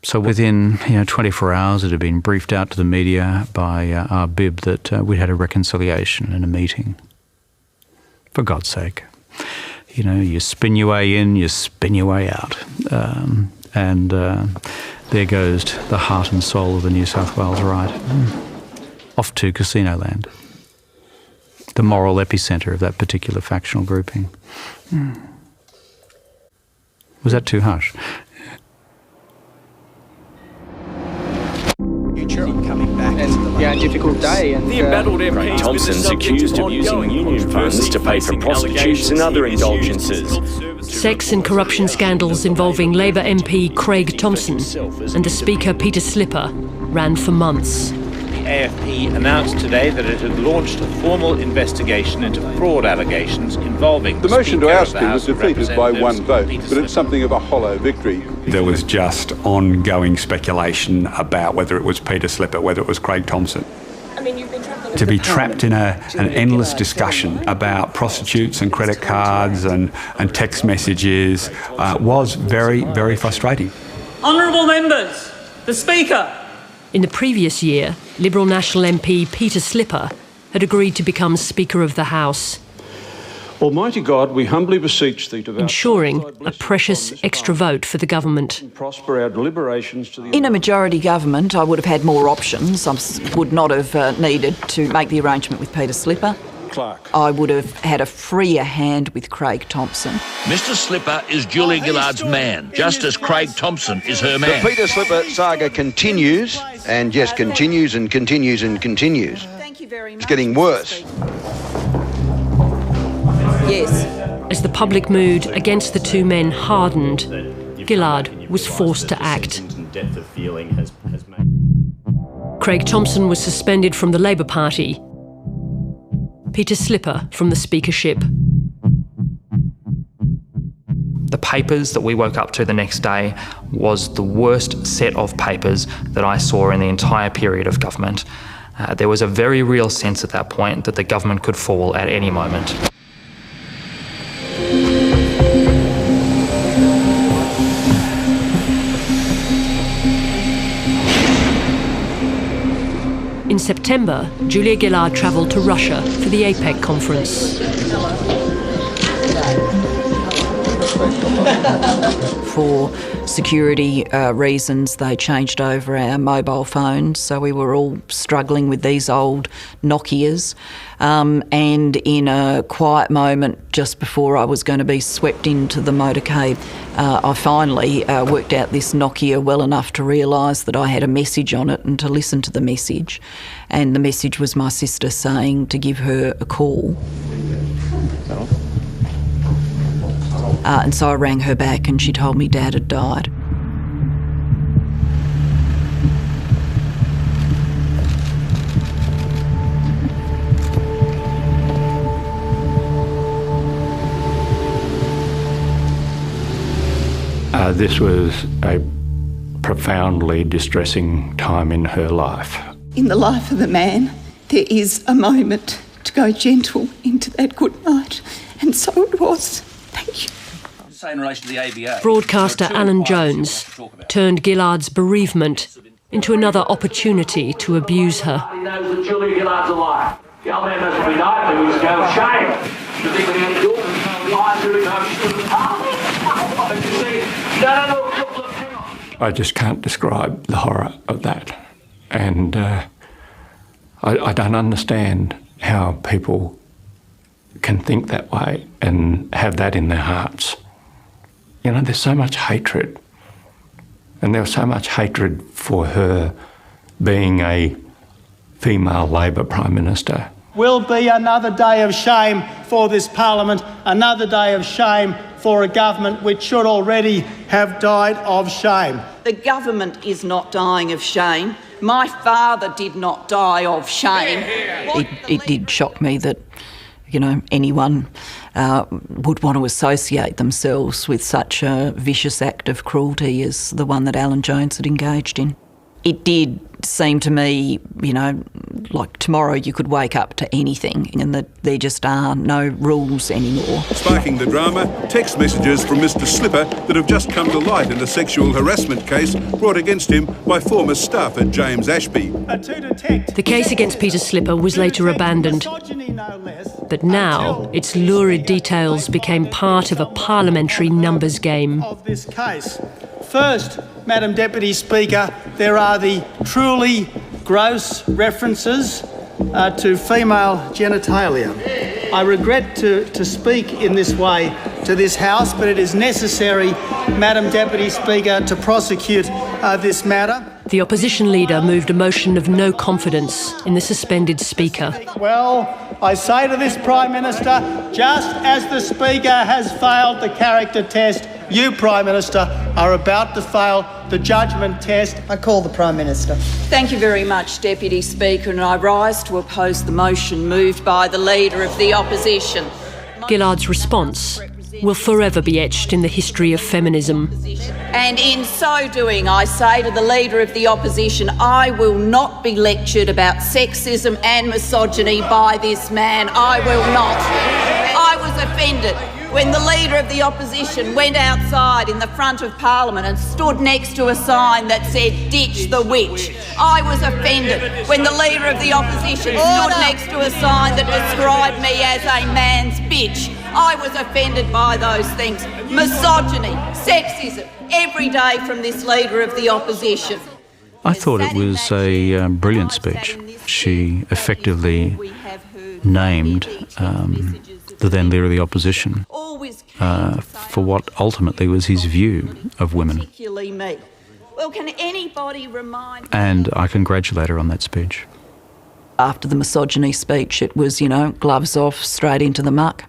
So within 24 hours, it had been briefed out to the media by Arbib that we'd had a reconciliation and a meeting. For God's sake. You spin your way in, you spin your way out. And there goes the heart and soul of the New South Wales right. Off to Casino Land, the moral epicentre of that particular factional grouping. Was that too harsh? Coming back and difficult day. And the embattled MP Thompson's accused of using union funds to pay for prostitutes and other indulgences. Sex and corruption scandals involving Labor MP Craig Thompson and the Speaker Peter Slipper ran for months. The AFP announced today that it had launched a formal investigation into fraud allegations involving the motion to oust him was House of defeated by one vote, Peter but it's something of a hollow victory. There was just ongoing speculation about whether it was Peter Slipper, whether it was Craig Thompson. To be trapped in an endless discussion about prostitutes and credit cards and text messages was very, very frustrating. Honourable members, the Speaker. In the previous year, Liberal National MP Peter Slipper had agreed to become Speaker of the House, Almighty God, we humbly beseech thee to ensuring a precious extra vote for the government. prosper our deliberations to the In a majority government, I would have had more options. I would not have needed to make the arrangement with Peter Slipper. Clark. I would have had a freer hand with Craig Thompson. Mr Slipper is Julia Gillard's man, just as Craig Thompson is her man. The Peter Slipper saga continues, and just continues and continues and continues. It's getting worse. Yes. As the public mood against the two men hardened, Gillard was forced to act. Craig Thompson was suspended from the Labor Party. Peter Slipper from the speakership. The papers that we woke up to the next day was the worst set of papers that I saw in the entire period of government. There was a very real sense at that point that the government could fall at any moment. In September, Julia Gillard travelled to Russia for the APEC conference. For security reasons, they changed over our mobile phones, so we were all struggling with these old Nokias. And in a quiet moment, just before I was going to be swept into the motorcade, I finally worked out this Nokia well enough to realise that I had a message on it and to listen to the message. And the message was my sister saying to give her a call. And so I rang her back and she told me Dad had died. This was a profoundly distressing time in her life. In the life of the man, there is a moment to go gentle into that good night, and so it was. Thank you. In relation to the ABA, Broadcaster Alan Jones turned Gillard's bereavement into another opportunity to abuse her. He knows that Julia Gillard's a liar. The old man must have been open, he was going, shame. You think we're going to do it? Lies to him, no, she's look, hang on. I just can't describe the horror of that. And I don't understand how people can think that way and have that in their hearts. You know, there's so much hatred. And there was so much hatred for her being a female Labor Prime Minister. Will be another day of shame for this Parliament, another day of shame for a government which should already have died of shame. The government is not dying of shame. My father did not die of shame. It did shock me that, you know, anyone would want to associate themselves with such a vicious act of cruelty as the one that Alan Jones had engaged in. It did seem to me, you know, like tomorrow you could wake up to anything and that there just are no rules anymore. Sparking the drama, text messages from Mr Slipper that have just come to light in a sexual harassment case brought against him by former staff at James Ashby. The case against Peter Slipper was later abandoned, but now its lurid details became part of a parliamentary numbers game. Of this case. First, Madam Deputy Speaker, there are the truly gross references to female genitalia. I regret to speak in this way to this House, but it is necessary, Madam Deputy Speaker, to prosecute this matter. The opposition leader moved a motion of no confidence in the suspended Speaker. Well, I say to this Prime Minister, just as the Speaker has failed the character test, you, Prime Minister, are about to fail the judgment test. I call the Prime Minister. Thank you very much, Deputy Speaker, and I rise to oppose the motion moved by the Leader of the Opposition. Gillard's response will forever be etched in the history of feminism. And in so doing, I say to the Leader of the Opposition, I will not be lectured about sexism and misogyny by this man. I will not. I was offended when the Leader of the Opposition went outside in the front of Parliament and stood next to a sign that said, ditch the witch. I was offended when the Leader of the Opposition stood next to a sign that described me as a man's bitch. I was offended by those things. Misogyny, sexism, every day from this Leader of the Opposition. I thought it was a brilliant speech. She effectively named the then Leader of the Opposition for what ultimately was his view of women. Well, can anybody remind And I congratulate her on that speech. After the misogyny speech, it was, you know, gloves off, straight into the muck.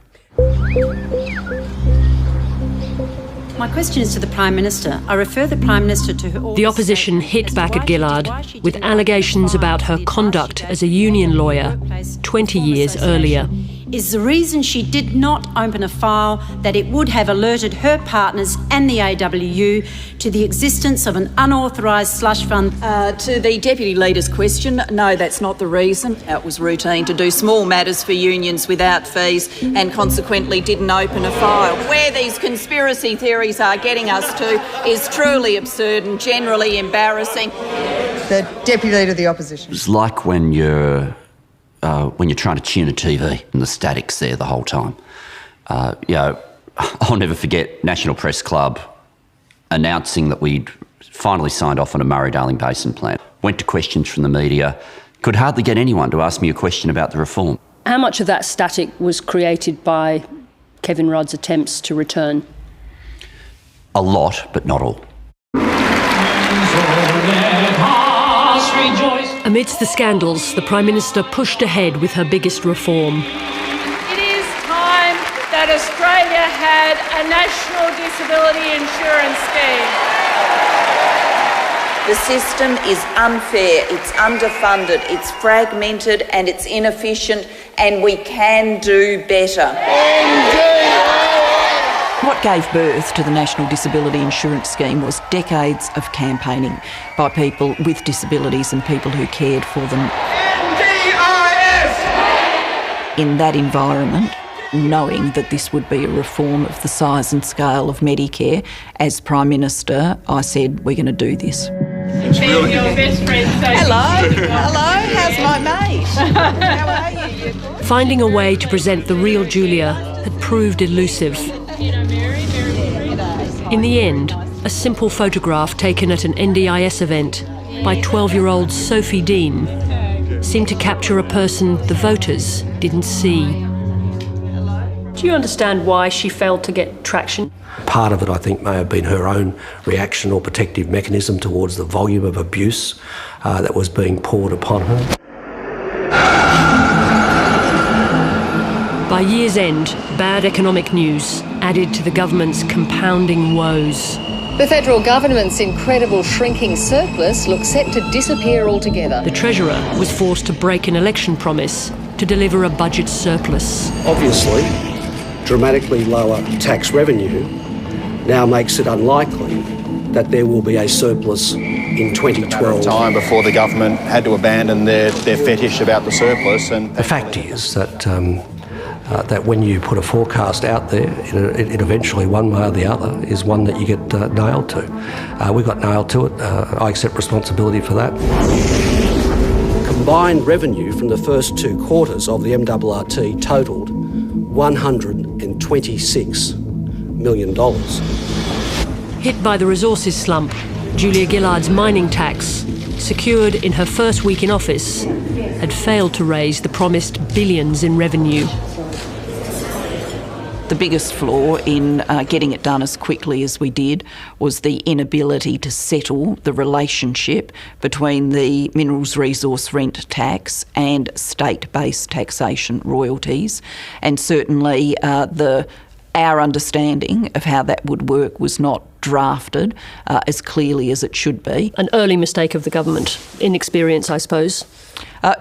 My question is to the Prime Minister. I refer the Prime Minister to her... The opposition hit back at Gillard with allegations about her conduct as a union lawyer 20 years earlier. Is the reason she did not open a file that it would have alerted her partners and the AWU to the existence of an unauthorised slush fund? To the Deputy Leader's question, no, that's not the reason. It was routine to do small matters for unions without fees and consequently didn't open a file. Where these conspiracy theories are getting us to is truly absurd and generally embarrassing. The Deputy Leader of the Opposition. It's like when you're trying to tune a TV and the static's there the whole time. I'll never forget National Press Club announcing that we'd finally signed off on a Murray-Darling Basin plan. Went to questions from the media. Could hardly get anyone to ask me a question about the reform. How much of that static was created by Kevin Rudd's attempts to return? A lot, but not all. Amidst the scandals, the Prime Minister pushed ahead with her biggest reform. It is time that Australia had a national disability insurance scheme. The system is unfair, it's underfunded, it's fragmented and it's inefficient, and we can do better. What gave birth to the National Disability Insurance Scheme was decades of campaigning by people with disabilities and people who cared for them. NDIS! In that environment, knowing that this would be a reform of the size and scale of Medicare, as Prime Minister, I said, we're going to do this. Being your best friend, so Hello, how's my mate? How are you? Finding a way to present the real Julia had proved elusive. In the end, a simple photograph taken at an NDIS event by 12-year-old Sophie Dean seemed to capture a person the voters didn't see. Do you understand why she failed to get traction? Part of it, I think, may have been her own reaction or protective mechanism towards the volume of abuse that was being poured upon her. By year's end, bad economic news added to the government's compounding woes. The federal government's incredible shrinking surplus looks set to disappear altogether. The Treasurer was forced to break an election promise to deliver a budget surplus. Obviously, dramatically lower tax revenue now makes it unlikely that there will be a surplus in 2012. Time before the government had to abandon their fetish about the surplus. And the fact is that that when you put a forecast out there, it eventually, one way or the other, is one that you get nailed to. We got nailed to it. I accept responsibility for that. Combined revenue from the first 2 quarters of the MRRT totalled $126 million. Hit by the resources slump, Julia Gillard's mining tax, secured in her first week in office, had failed to raise the promised billions in revenue. The biggest flaw in getting it done as quickly as we did was the inability to settle the relationship between the minerals resource rent tax and state-based taxation royalties. And certainly our understanding of how that would work was not drafted as clearly as it should be. An early mistake of the government. Inexperience, I suppose.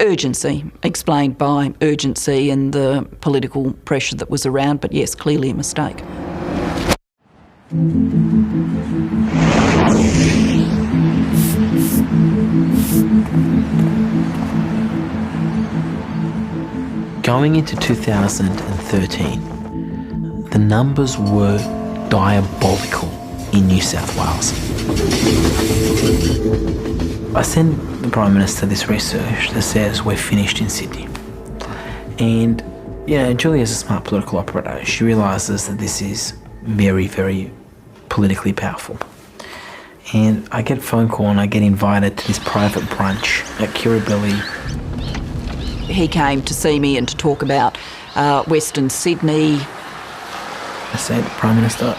Urgency, explained by urgency and the political pressure that was around, but yes, clearly a mistake. Going into 2013, the numbers were diabolical in New South Wales. I sent the Prime Minister this research that says we're finished in Sydney. And, you know, Julie is a smart political operator. She realises that this is very, very politically powerful. And I get a phone call and I get invited to this private brunch at Kirribilli. He came to see me and to talk about Western Sydney. I said, Prime Minister,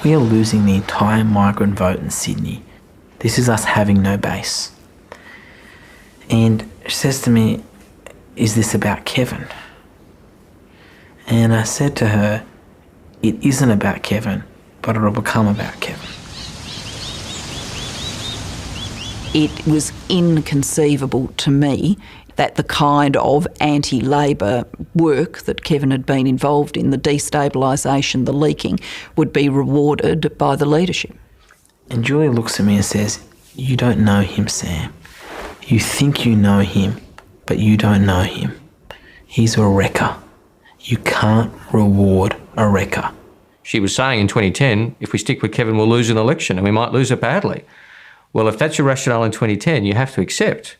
we are losing the entire migrant vote in Sydney. This is us having no base. And she says to me, is this about Kevin? And I said to her, it isn't about Kevin, but it'll become about Kevin. It was inconceivable to me that the kind of anti-Labor work that Kevin had been involved in, the destabilisation, the leaking, would be rewarded by the leadership. And Julia looks at me and says, you don't know him, Sam. You think you know him, but you don't know him. He's a wrecker. You can't reward a wrecker. She was saying in 2010, if we stick with Kevin, we'll lose an election and we might lose it badly. Well, if that's your rationale in 2010, you have to accept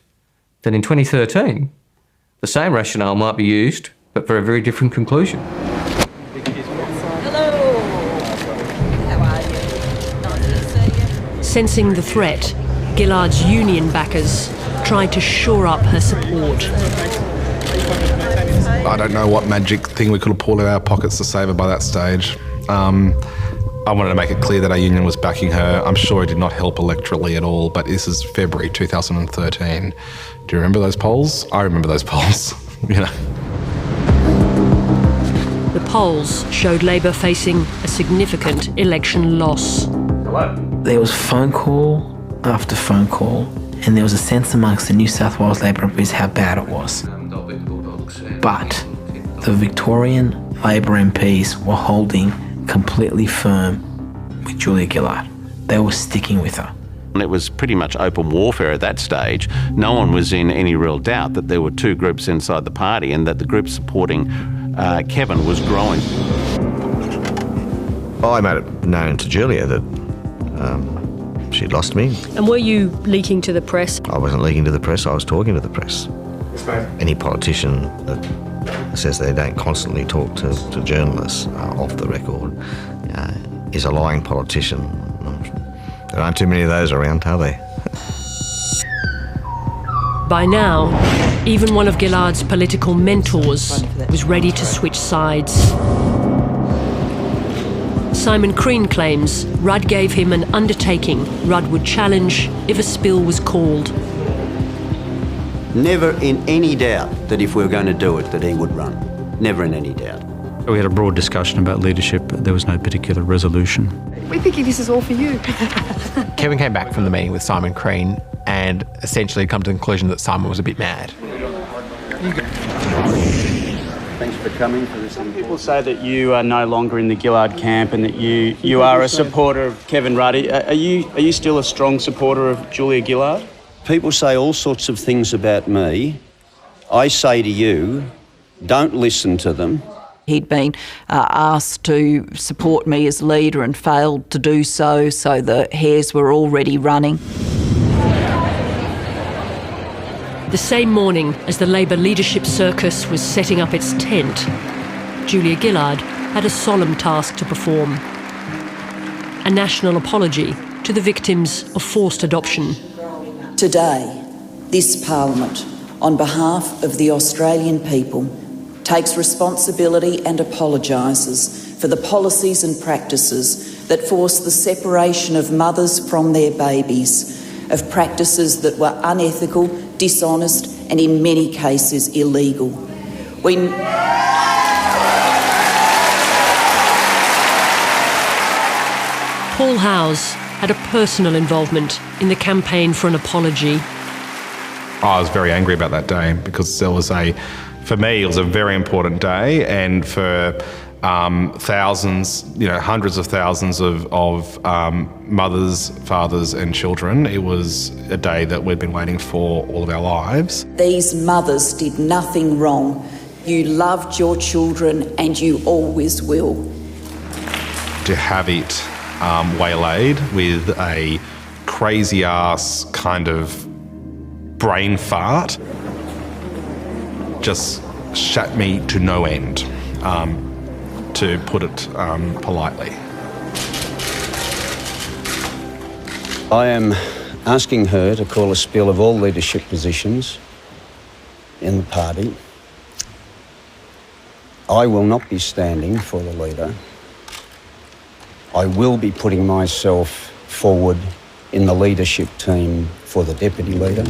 that in 2013, the same rationale might be used, but for a very different conclusion. Hello. How are you? Nice to see you. Sensing the threat, Gillard's union backers tried to shore up her support. I don't know what magic thing we could have pulled out of our pockets to save her by that stage. I wanted to make it clear that our union was backing her. I'm sure it did not help electorally at all, but this is February 2013. Do you remember those polls? I remember those polls, you know. The polls showed Labor facing a significant election loss. Hello. There was phone call after phone call, and there was a sense amongst the New South Wales Labor MPs how bad it was. But the Victorian Labor MPs were holding completely firm with Julia Gillard. They were sticking with her. It was pretty much open warfare at that stage. No one was in any real doubt that there were two groups inside the party and that the group supporting Kevin was growing. I made it known to Julia that she'd lost me. And were you leaking to the press? I wasn't leaking to the press, I was talking to the press. Any politician that says they don't constantly talk to journalists off the record is a lying politician. There aren't too many of those around, are there? By now, even one of Gillard's political mentors was ready to switch sides. Simon Crean claims Rudd gave him an undertaking Rudd would challenge if a spill was called. Never in any doubt that if we were going to do it, that he would run. Never in any doubt. We had a broad discussion about leadership, but there was no particular resolution. We're thinking this is all for you. Kevin came back from the meeting with Simon Crean and essentially come to the conclusion that Simon was a bit mad. Thanks for coming for this. Some people say that you are no longer in the Gillard camp and that you are a supporter of Kevin Rudd. Are you still a strong supporter of Julia Gillard? People say all sorts of things about me. I say to you, don't listen to them. He'd been asked to support me as leader and failed to do so the hairs were already running. The same morning as the Labor leadership circus was setting up its tent, Julia Gillard had a solemn task to perform. A national apology to the victims of forced adoption. Today, this Parliament, on behalf of the Australian people, takes responsibility and apologises for the policies and practices that force the separation of mothers from their babies, of practices that were unethical, dishonest and in many cases illegal. Paul Howes had a personal involvement in the campaign for an apology. I was very angry about that day because for me, it was a very important day, and for thousands, hundreds of thousands of mothers, fathers and children, it was a day that we'd been waiting for all of our lives. These mothers did nothing wrong. You loved your children and you always will. To have it waylaid with a crazy-ass kind of brain fart just shat me to no end, to put it politely. I am asking her to call a spill of all leadership positions in the party. I will not be standing for the leader. I will be putting myself forward in the leadership team for the deputy leader.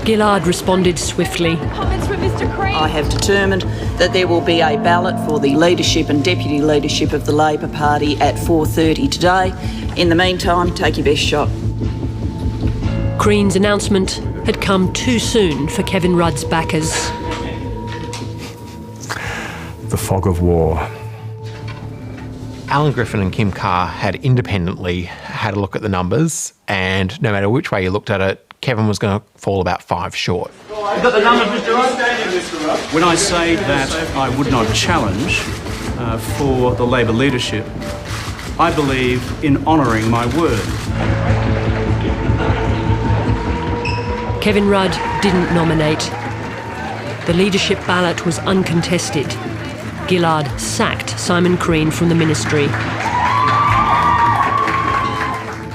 Gillard responded swiftly. Comments from Mr. Crean. I have determined that there will be a ballot for the leadership and deputy leadership of the Labor Party at 4:30 today. In the meantime, take your best shot. Crean's announcement had come too soon for Kevin Rudd's backers. The fog of war. Alan Griffin and Kim Carr had independently had a look at the numbers, and no matter which way you looked at it, Kevin was going to fall about 5 short. You've got the numbers, Mr. Rudd? When I say that I would not challenge for the Labor leadership, I believe in honouring my word. Kevin Rudd didn't nominate. The leadership ballot was uncontested. Gillard sacked Simon Crean from the ministry.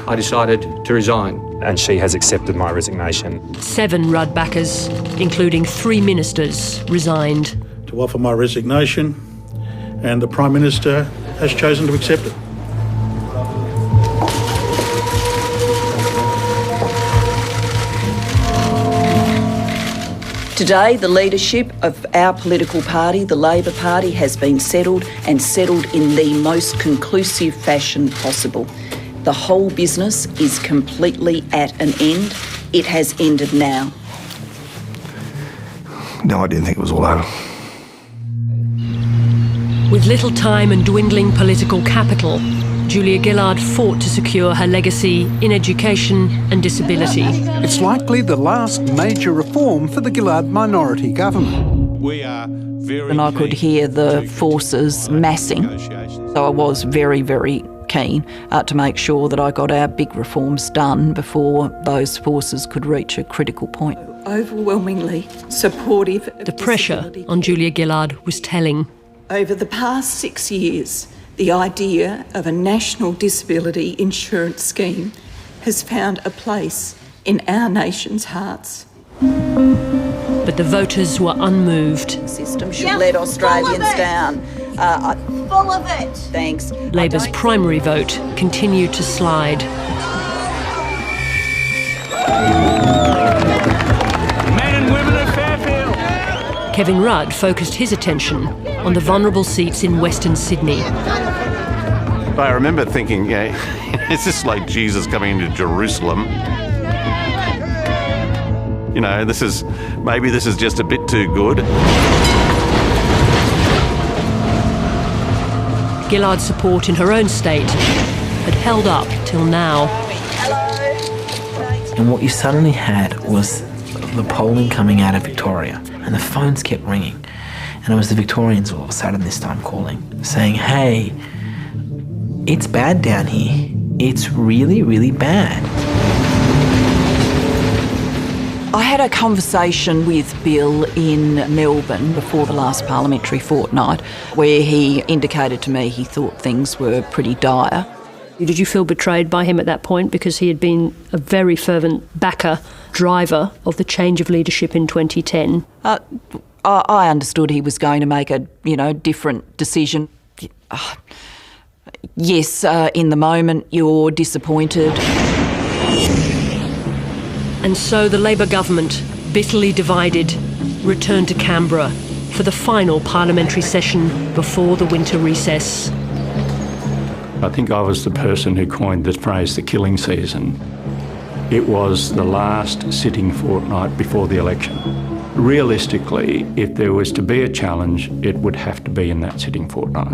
I decided to resign. And she has accepted my resignation. 7 Rudd backers, including 3 ministers, resigned. To offer my resignation, and the Prime Minister has chosen to accept it. Today, the leadership of our political party, the Labor Party, has been settled, and settled in the most conclusive fashion possible. The whole business is completely at an end. It has ended now. No, I didn't think it was all over. With little time and dwindling political capital, Julia Gillard fought to secure her legacy in education and disability. It's likely the last major reform for the Gillard minority government. We are very and I could hear the forces massing. So I was very, very keen to make sure that I got our big reforms done before those forces could reach a critical point. Overwhelmingly supportive of The pressure on Julia Gillard was telling. Over the past 6 years, the idea of a national disability insurance scheme has found a place in our nation's hearts. But the voters were unmoved. The system should let Australians down. Full of it. Thanks. Labor's primary vote continued to slide. Men and women of Fairfield. Kevin Rudd focused his attention on the vulnerable seats in Western Sydney. I remember thinking, is this like Jesus coming into Jerusalem? You know, maybe this is just a bit too good. Gillard's support in her own state had held up till now. And what you suddenly had was the polling coming out of Victoria, and the phones kept ringing. And it was the Victorians all of a sudden this time calling, saying, hey, it's bad down here. It's really, really bad. I had a conversation with Bill in Melbourne before the last parliamentary fortnight where he indicated to me he thought things were pretty dire. Did you feel betrayed by him at that point because he had been a very fervent backer, driver of the change of leadership in 2010? I understood he was going to make a, different decision. Yes, in the moment you're disappointed. And so the Labor government, bitterly divided, returned to Canberra for the final parliamentary session before the winter recess. I think I was the person who coined the phrase the killing season. It was the last sitting fortnight before the election. Realistically, if there was to be a challenge, it would have to be in that sitting fortnight.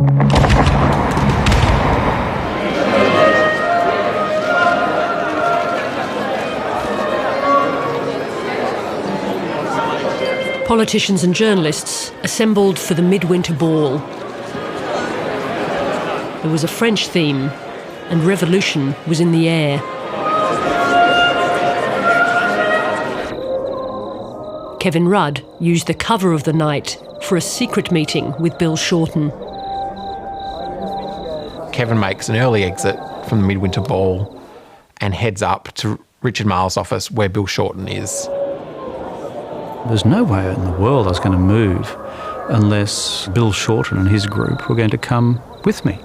Politicians and journalists assembled for the midwinter ball. There was a French theme, and revolution was in the air. Kevin Rudd used the cover of the night for a secret meeting with Bill Shorten. Kevin makes an early exit from the midwinter ball and heads up to Richard Marles' office where Bill Shorten is. There's no way in the world I was going to move unless Bill Shorten and his group were going to come with me.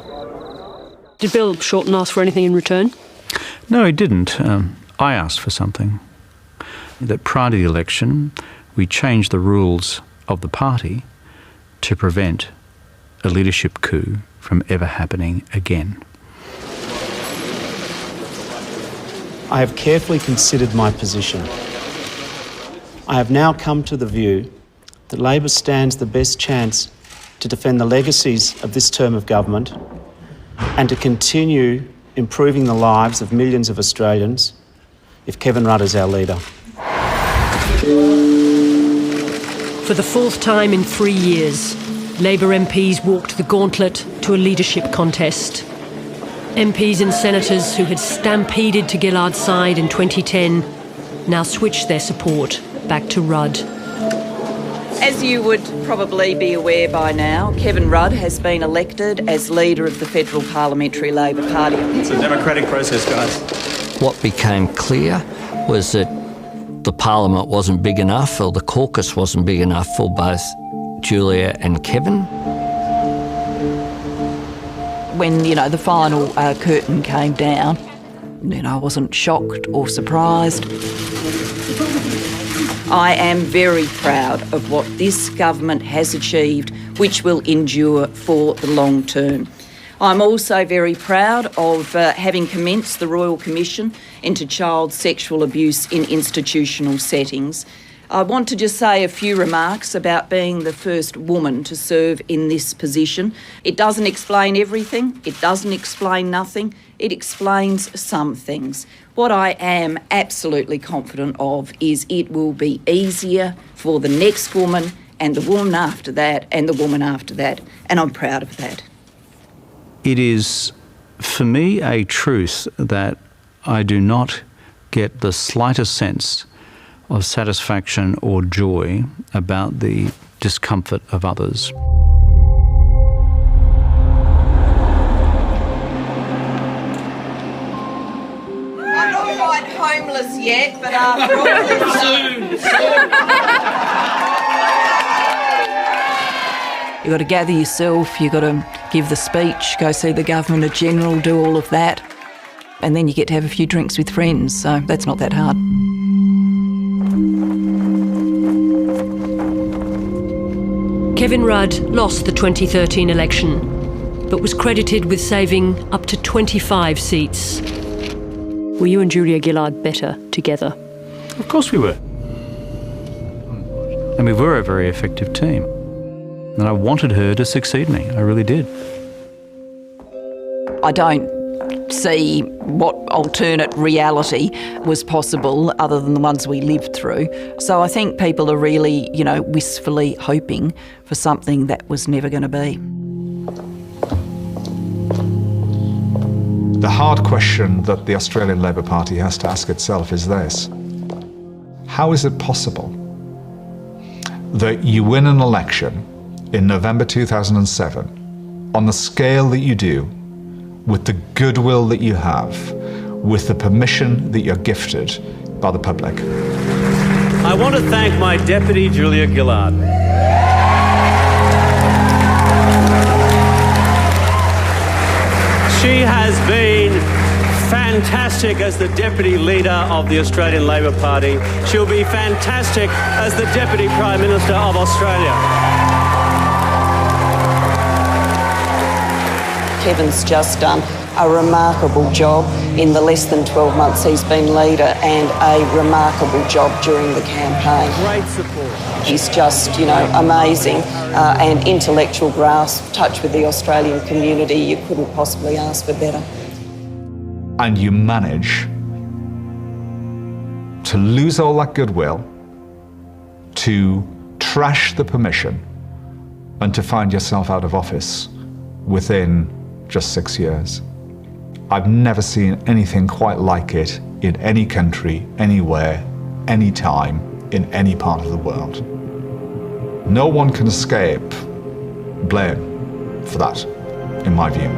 Did Bill Shorten ask for anything in return? No, he didn't. I asked for something. That prior to the election, we changed the rules of the party to prevent a leadership coup from ever happening again. I have carefully considered my position. I have now come to the view that Labor stands the best chance to defend the legacies of this term of government and to continue improving the lives of millions of Australians if Kevin Rudd is our leader. For the fourth time in 3 years, Labor MPs walked the gauntlet to a leadership contest. MPs and senators who had stampeded to Gillard's side in 2010 now switched their support back to Rudd. As you would probably be aware by now, Kevin Rudd has been elected as leader of the Federal Parliamentary Labor Party. It's a democratic process, guys. What became clear was that the Parliament wasn't big enough, or the caucus wasn't big enough for both Julia and Kevin. When, the final curtain came down, I wasn't shocked or surprised. I am very proud of what this government has achieved, which will endure for the long term. I'm also very proud of having commenced the Royal Commission into child sexual abuse in institutional settings. I want to just say a few remarks about being the first woman to serve in this position. It doesn't explain everything, it doesn't explain nothing, it explains some things. What I am absolutely confident of is it will be easier for the next woman and the woman after that and the woman after that, and I'm proud of that. It is for me, a truth that I do not get the slightest sense of satisfaction or joy about the discomfort of others. I'm not quite homeless yet, but probably soon. You've got to gather yourself, you've got to give the speech, go see the Governor-General, do all of that. And then you get to have a few drinks with friends, so that's not that hard. Kevin Rudd lost the 2013 election, but was credited with saving up to 25 seats. Were you and Julia Gillard better together? Of course we were. And we were a very effective team. And I wanted her to succeed me, I really did. I don't see what alternate reality was possible other than the ones we lived through. So I think people are really, wistfully hoping for something that was never going to be. The hard question that the Australian Labor Party has to ask itself is this: how is it possible that you win an election in November 2007 on the scale that you do, with the goodwill that you have, with the permission that you're gifted by the public? I want to thank my deputy, Julia Gillard. She has been fantastic as the deputy leader of the Australian Labor Party. She'll be fantastic as the Deputy Prime Minister of Australia. Kevin's just done a remarkable job in the less than 12 months he's been leader, and a remarkable job during the campaign. Great support. He's just, amazing, and intellectual grasp, touch with the Australian community. You couldn't possibly ask for better. And you manage to lose all that goodwill, to trash the permission, and to find yourself out of office within just 6 years. I've never seen anything quite like it in any country, anywhere, any time, in any part of the world. No one can escape blame for that, in my view.